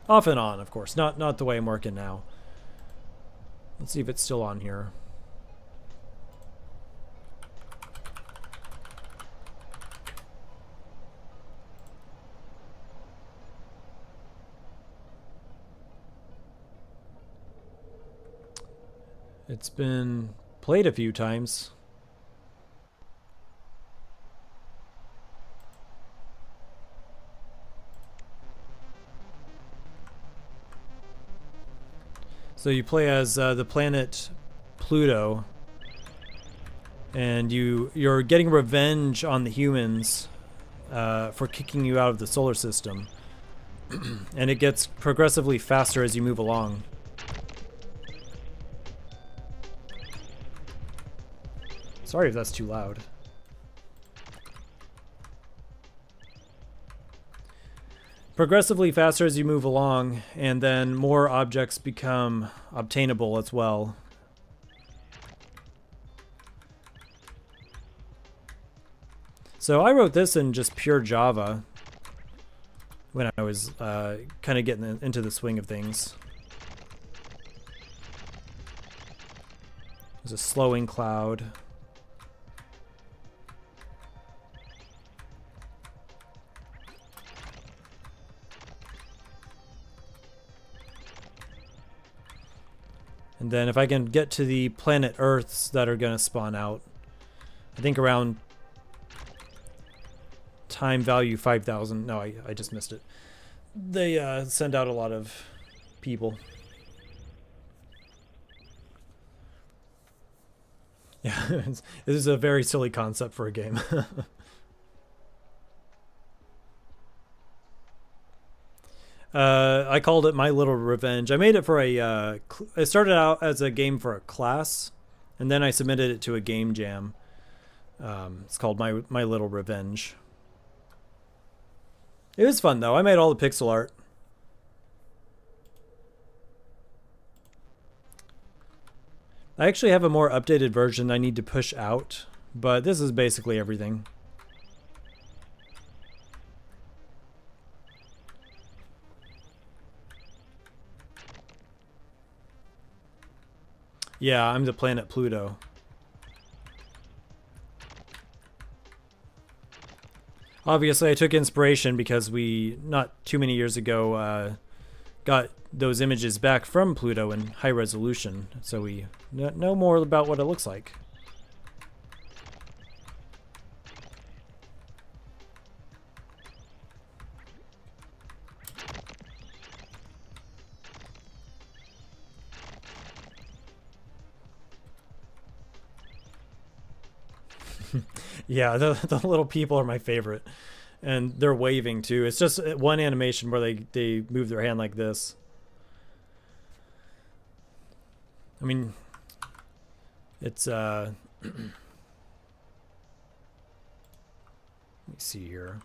Off and on, of course. Not the way I'm working now. Let's see if it's still on here. It's been played a few times. So you play as the planet Pluto, and you're getting revenge on the humans for kicking you out of the solar system. And it gets progressively faster as you move along. Sorry if that's too loud. Progressively faster as you move along, and then more objects become obtainable as well. So I wrote this in just pure Java when I was kind of getting into the swing of things. There's a slowing cloud. And then if I can get to the planet Earths that are going to spawn out, I think around time value 5,000. No, I just missed it. They send out a lot of people. Yeah, this is a very silly concept for a game. I called it My Little Revenge. I made it for it started out as a game for a class, and then I submitted it to a game jam. It's called My Little Revenge. It was fun though. I made all the pixel art. I actually have a more updated version I need to push out, but this is basically everything. Yeah, I'm the planet Pluto. Obviously, I took inspiration because we, not too many years ago, got those images back from Pluto in high resolution, so we know more about what it looks like. Yeah, the little people are my favorite. And they're waving too. It's just one animation where they move their hand like this. I mean, it's let me see here.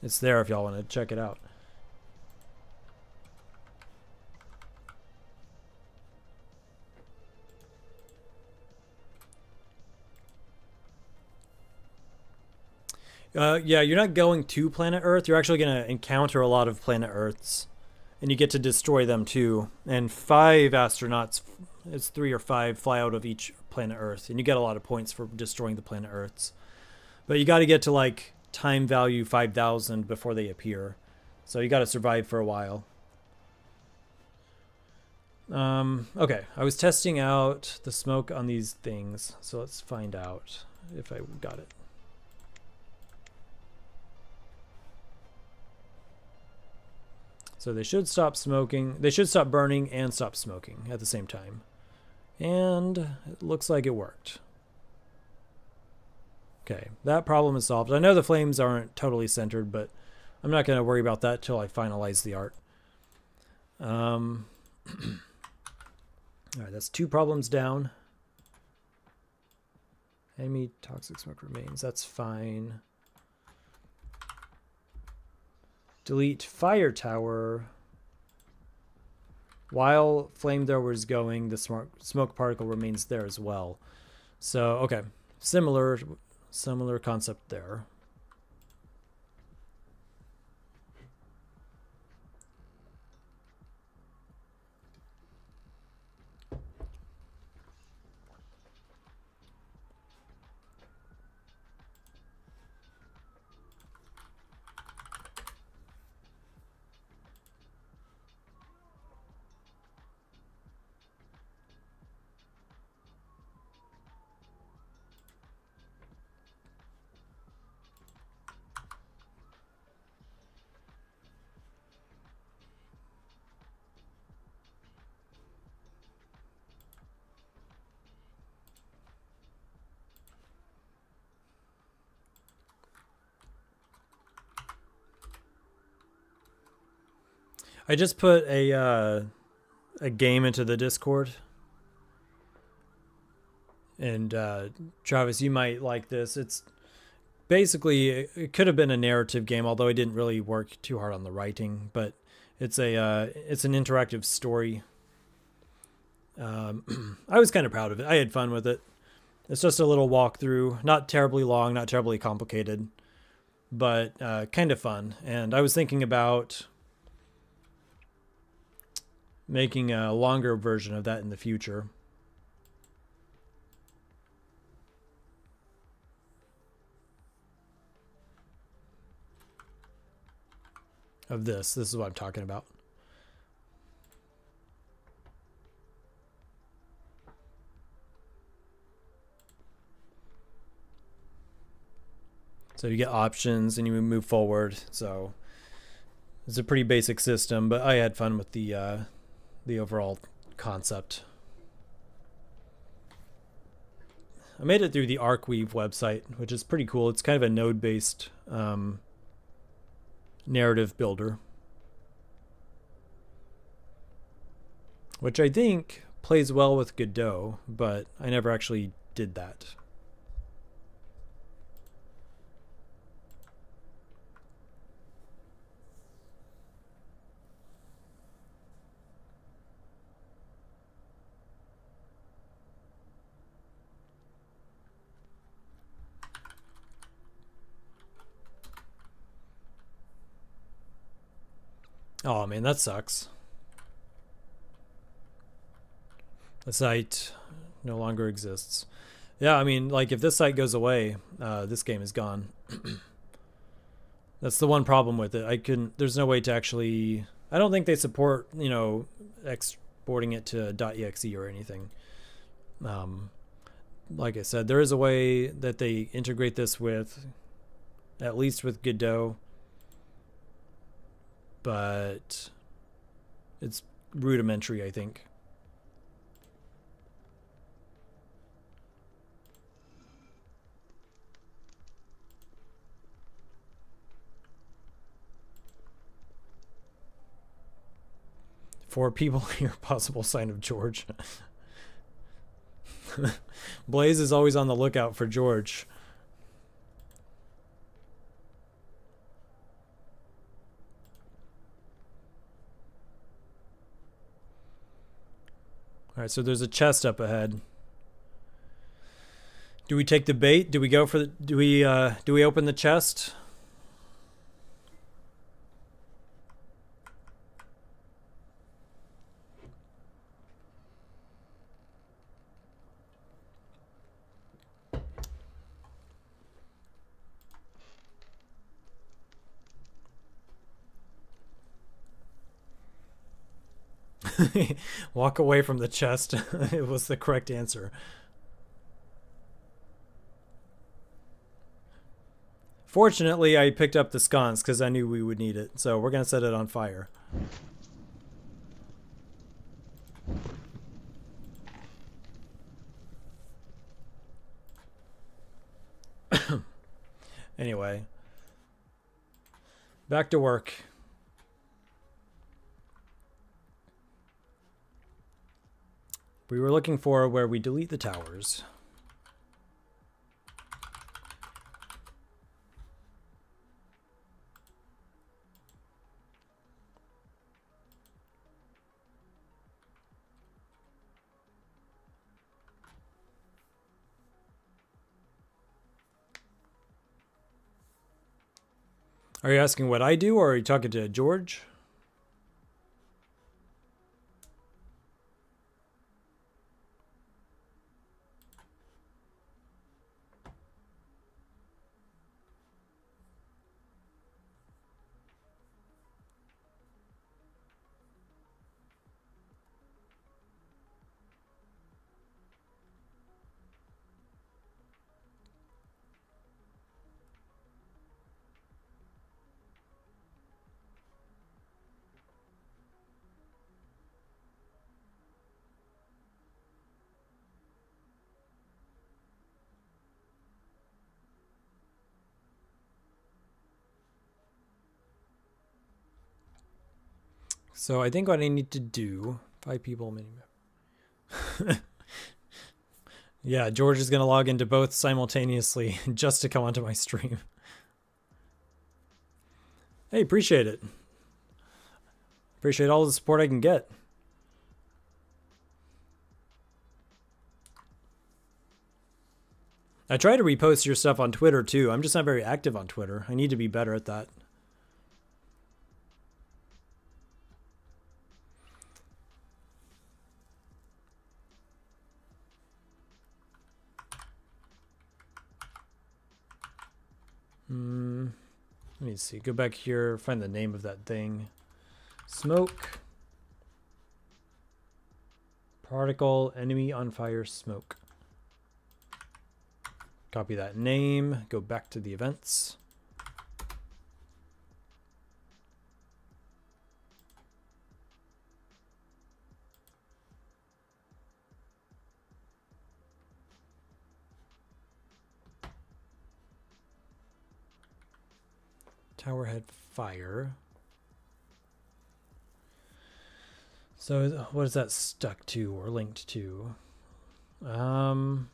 It's there if y'all want to check it out. Yeah, you're not going to planet Earth. You're actually going to encounter a lot of planet Earths. And you get to destroy them too. And 5 astronauts, it's 3 or 5, fly out of each planet Earth. And you get a lot of points for destroying the planet Earths. But you got to get to like time value 5,000 before they appear. So you got to survive for a while. Okay, I was testing out the smoke on these things, so let's find out if I got it. So they should stop smoking. They should stop burning and stop smoking at the same time. And it looks like it worked. Okay, that problem is solved. I know the flames aren't totally centered, but I'm not going to worry about that till I finalize the art. All right, that's 2 problems down. Enemy toxic smoke remains. That's fine. Delete fire tower. While flamethrower is going, the smoke particle remains there as well. So, okay, similar concept there. I just put a game into the Discord, and Travis, you might like this. It's basically, it could have been a narrative game, although I didn't really work too hard on the writing. But it's it's an interactive story. I was kind of proud of it. I had fun with it. It's just a little walkthrough, not terribly long, not terribly complicated, but kind of fun. And I was thinking about making a longer version of that in the future. Of this is what I'm talking about. So you get options and you move forward. So it's a pretty basic system, but I had fun with the overall concept. I made it through the Arcweave website, which is pretty cool. It's kind of a node-based narrative builder, which I think plays well with Godot, but I never actually did that. Oh man, that sucks. The site no longer exists. Yeah, I mean, like if this site goes away, this game is gone. That's the one problem with it. There's no way to actually, I don't think they support, exporting it to .exe or anything. Like I said, there is a way that they integrate this with, at least with Godot, but it's rudimentary, I think. For people here, possible sign of George. Blaze is always on the lookout for George. All right, so there's a chest up ahead. Do we take the bait? Do we go for the, do we open the chest? Walk away from the chest. It was the correct answer. Fortunately, I picked up the sconce because I knew we would need it. So we're going to set it on fire. Anyway. Back to work. We were looking for where we delete the towers. Are you asking what I do, or are you talking to George? So I think what I need to do, 5 people minimap. Yeah, George is going to log into both simultaneously just to come onto my stream. Hey, appreciate it. Appreciate all the support I can get. I try to repost your stuff on Twitter too. I'm just not very active on Twitter. I need to be better at that. Let me see. Go back here, find the name of that thing. Smoke. Particle, enemy on fire, smoke. Copy that name, go back to the events. Tower head fire. So what is that stuck to or linked to? No,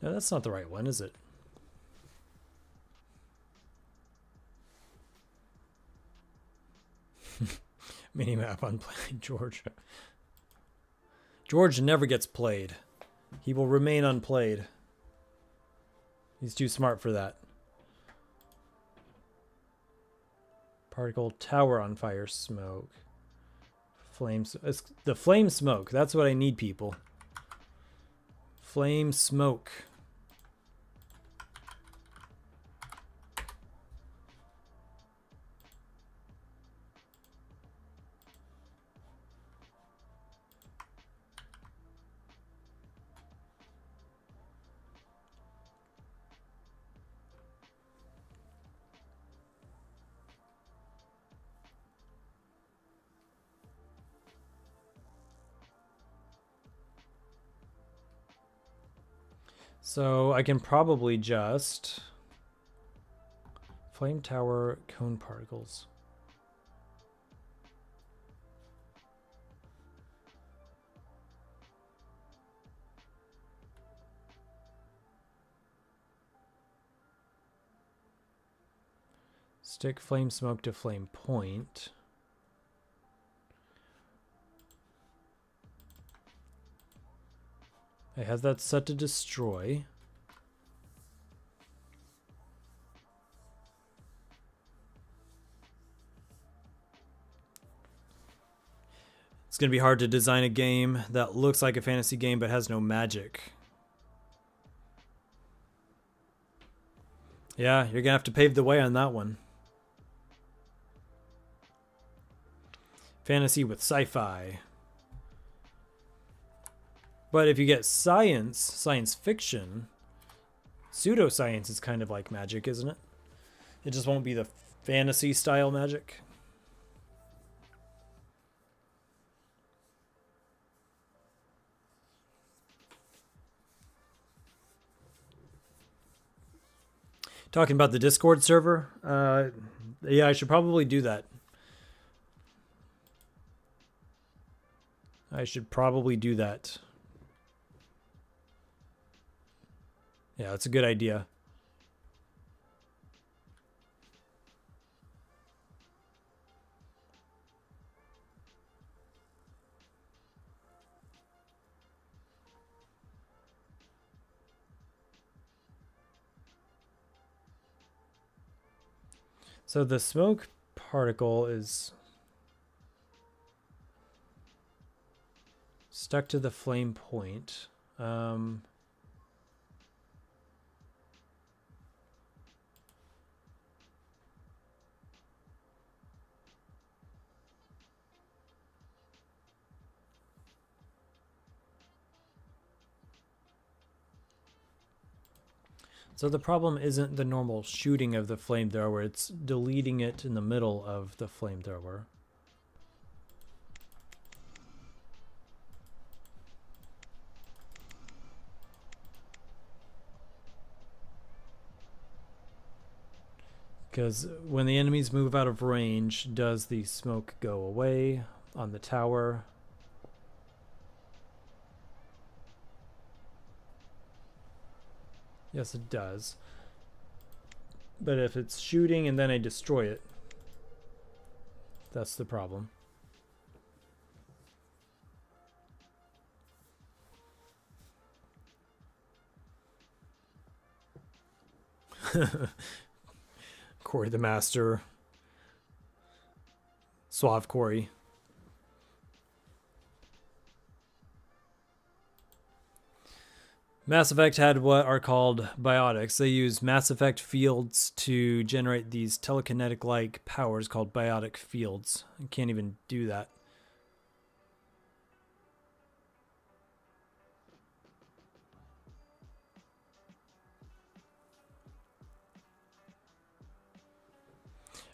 that's not the right one, is it? Minimap unplayed, George. George never gets played. He will remain unplayed. He's too smart for that. Particle tower on fire, smoke. Flames. The flame smoke. That's what I need, people. Flame smoke. So I can probably just flame tower cone particles. Stick flame smoke to flame point. It has that set to destroy. It's going to be hard to design a game that looks like a fantasy game but has no magic. Yeah, you're going to have to pave the way on that one. Fantasy with sci-fi. But if you get science fiction, pseudoscience is kind of like magic, isn't it? It just won't be the fantasy style magic. Talking about the Discord server, yeah, I should probably do that. I should probably do that. Yeah, that's a good idea. So the smoke particle is stuck to the flame point. So the problem isn't the normal shooting of the flamethrower, it's deleting it in the middle of the flamethrower. Because when the enemies move out of range, does the smoke go away on the tower? Yes, it does. But if it's shooting and then I destroy it, that's the problem. Corey the Master. Suave Corey. Mass Effect had what are called biotics. They use Mass Effect fields to generate these telekinetic-like powers called biotic fields. I can't even do that.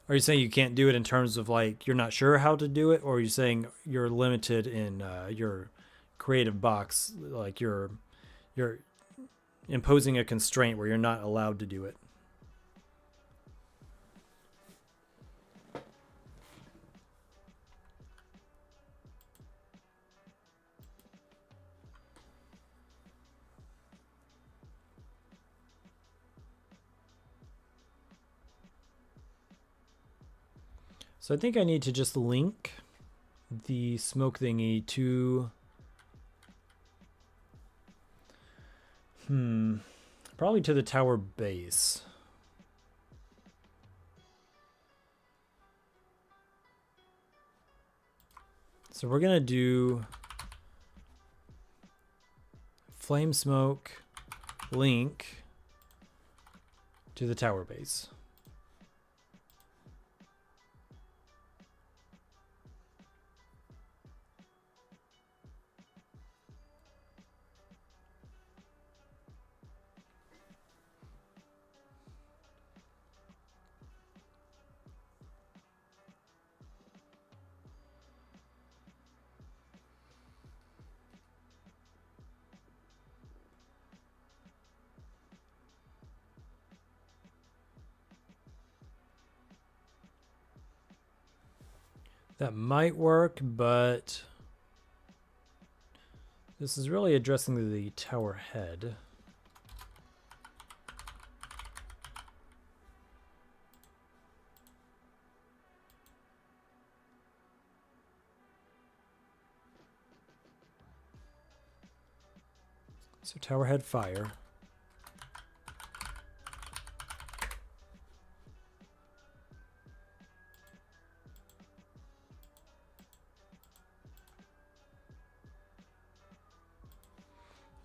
Are you saying you can't do it in terms of like you're not sure how to do it, or are you saying you're limited in your creative box, like you're imposing a constraint where you're not allowed to do it? So I think I need to just link the smoke thingy to probably to the tower base. So we're gonna do flame smoke link to the tower base. That might work, but this is really addressing the tower head. So tower head fire.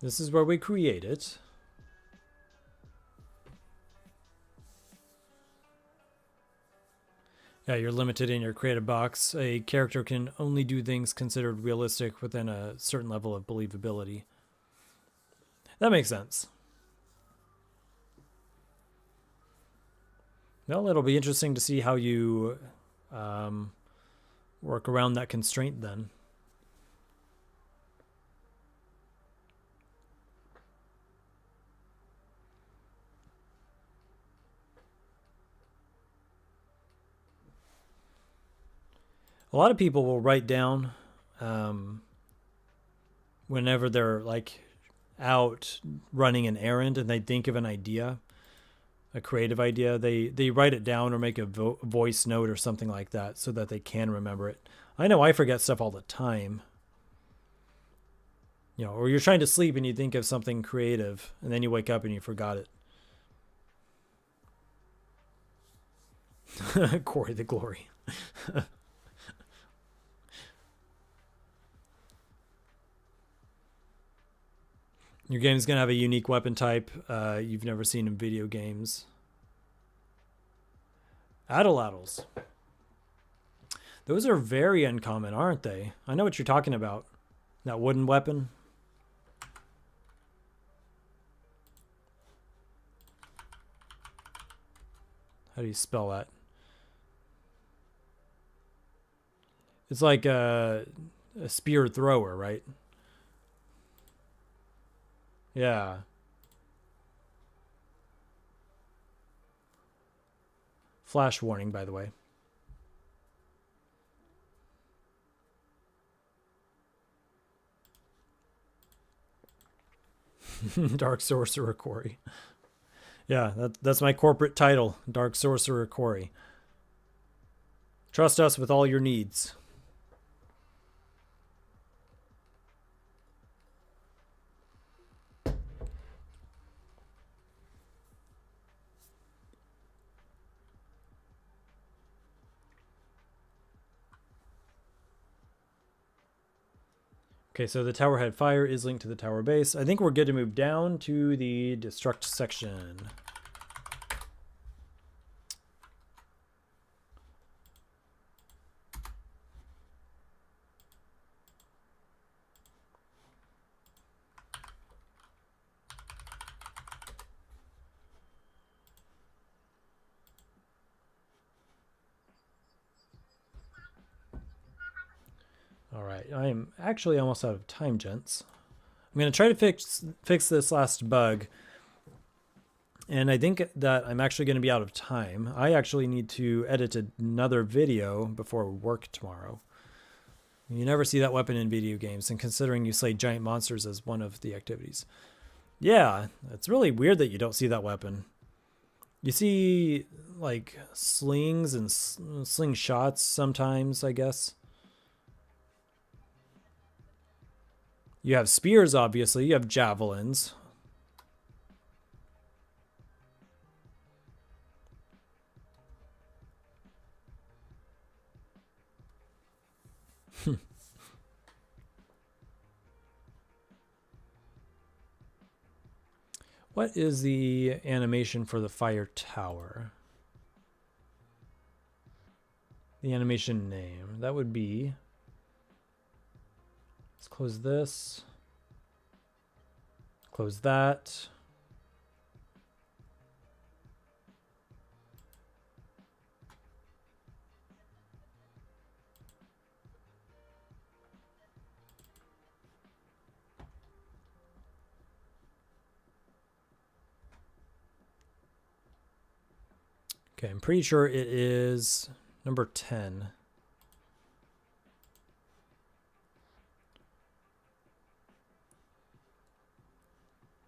This is where we create it. Yeah, you're limited in your creative box. A character can only do things considered realistic within a certain level of believability. That makes sense. Well, it'll be interesting to see how you work around that constraint then. A lot of people will write down whenever they're like out running an errand and they think of an idea, a creative idea, they write it down or make a voice note or something like that so that they can remember it. I know I forget stuff all the time. You know, or you're trying to sleep and you think of something creative and then you wake up and you forgot it. Corey the Glory. Your game's going to have a unique weapon type you've never seen in video games. Addle-addles. Those are very uncommon, aren't they? I know what you're talking about. That wooden weapon. How do you spell that? It's like a spear thrower, right? Yeah. Flash warning, by the way. Dark Sorcerer Corey. Yeah, that's my corporate title, Dark Sorcerer Corey. Trust us with all your needs. Okay, so the tower had fire is linked to the tower base. I think we're good to move down to the destruct section. All right, I am actually almost out of time, gents. I'm going to try to fix this last bug. And I think that I'm actually going to be out of time. I actually need to edit another video before work tomorrow. You never see that weapon in video games, and considering you slay giant monsters as one of the activities. Yeah, it's really weird that you don't see that weapon. You see, like, slings and slingshots sometimes, I guess. You have spears, obviously. You have javelins. What is the animation for the fire tower? The animation name. That would be... Let's close this. Close that. Okay, I'm pretty sure it is number 10.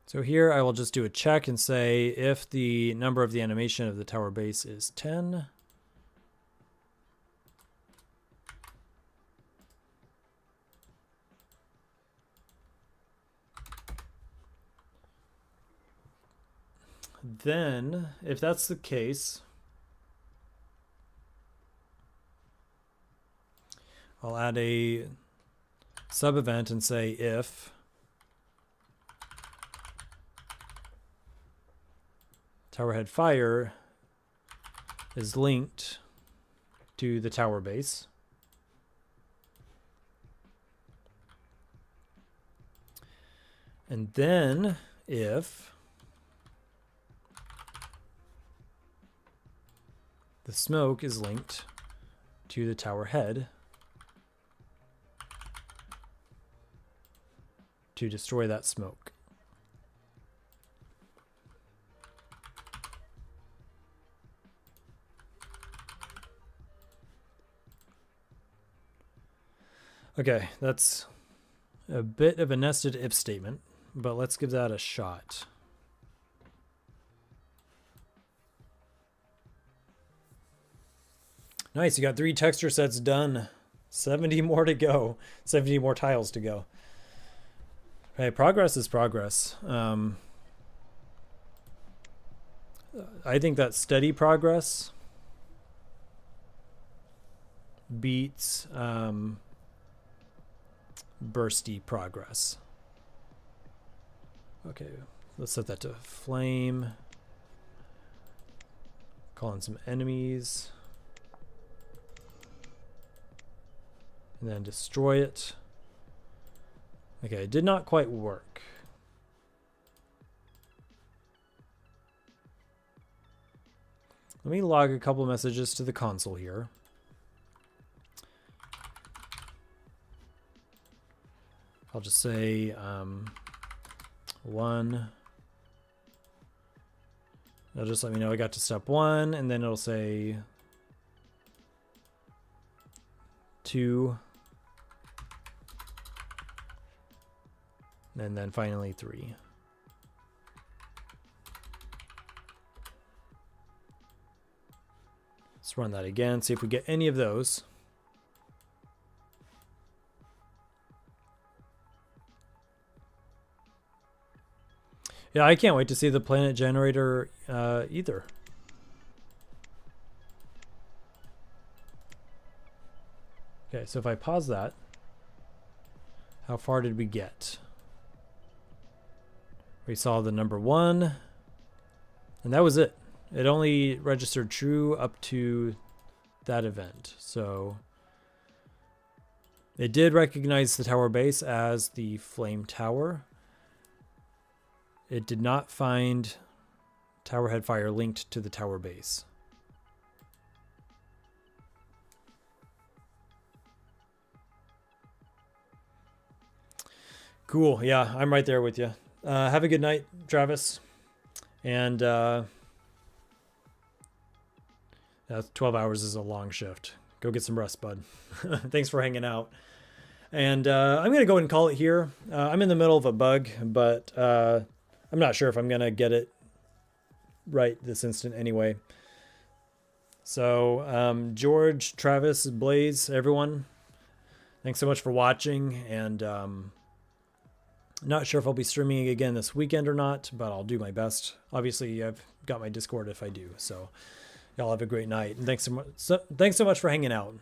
So here I will just do a check and say if the number of the animation of the tower base is 10. Then, if that's the case, I'll add a sub event and say if tower head fire is linked to the tower base. And then if the smoke is linked to the tower head to destroy that smoke. Okay, that's a bit of a nested if statement, but let's give that a shot. Nice, you got 3 texture sets done. 70 more to go. 70 more tiles to go. Okay, progress is progress. I think that steady progress beats bursty progress. Okay, let's set that to flame. Call in some enemies. And then destroy it. Okay, it did not quite work. Let me log a couple messages to the console here. I'll just say 1. It'll just let me know I got to step 1, and then it'll say 2. And then finally 3. Let's run that again, see if we get any of those. Yeah, I can't wait to see the planet generator either. Okay, so if I pause that, how far did we get? We saw the number 1, and that was it. It only registered true up to that event. So it did recognize the tower base as the flame tower. It did not find tower head fire linked to the tower base. Cool. Yeah, I'm right there with you. Have a good night, Travis. And 12 hours is a long shift. Go get some rest, bud. Thanks for hanging out. And I'm going to go ahead and call it here. I'm in the middle of a bug, but I'm not sure if I'm going to get it right this instant anyway. So George, Travis, Blaze, everyone, thanks so much for watching. And not sure if I'll be streaming again this weekend or not, but I'll do my best. Obviously, I've got my Discord if I do. So y'all have a great night. And thanks so much for hanging out.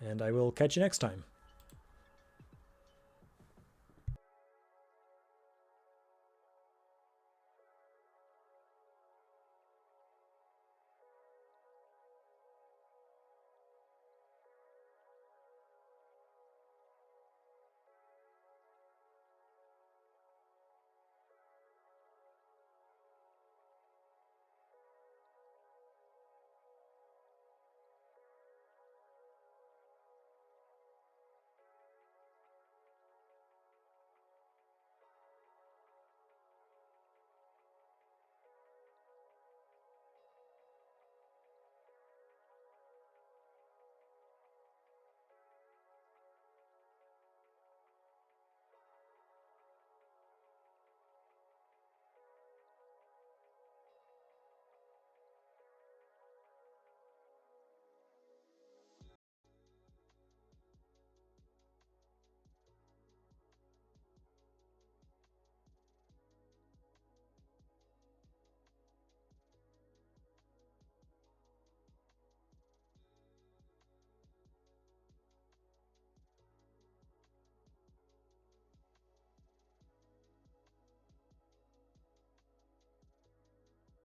And I will catch you next time.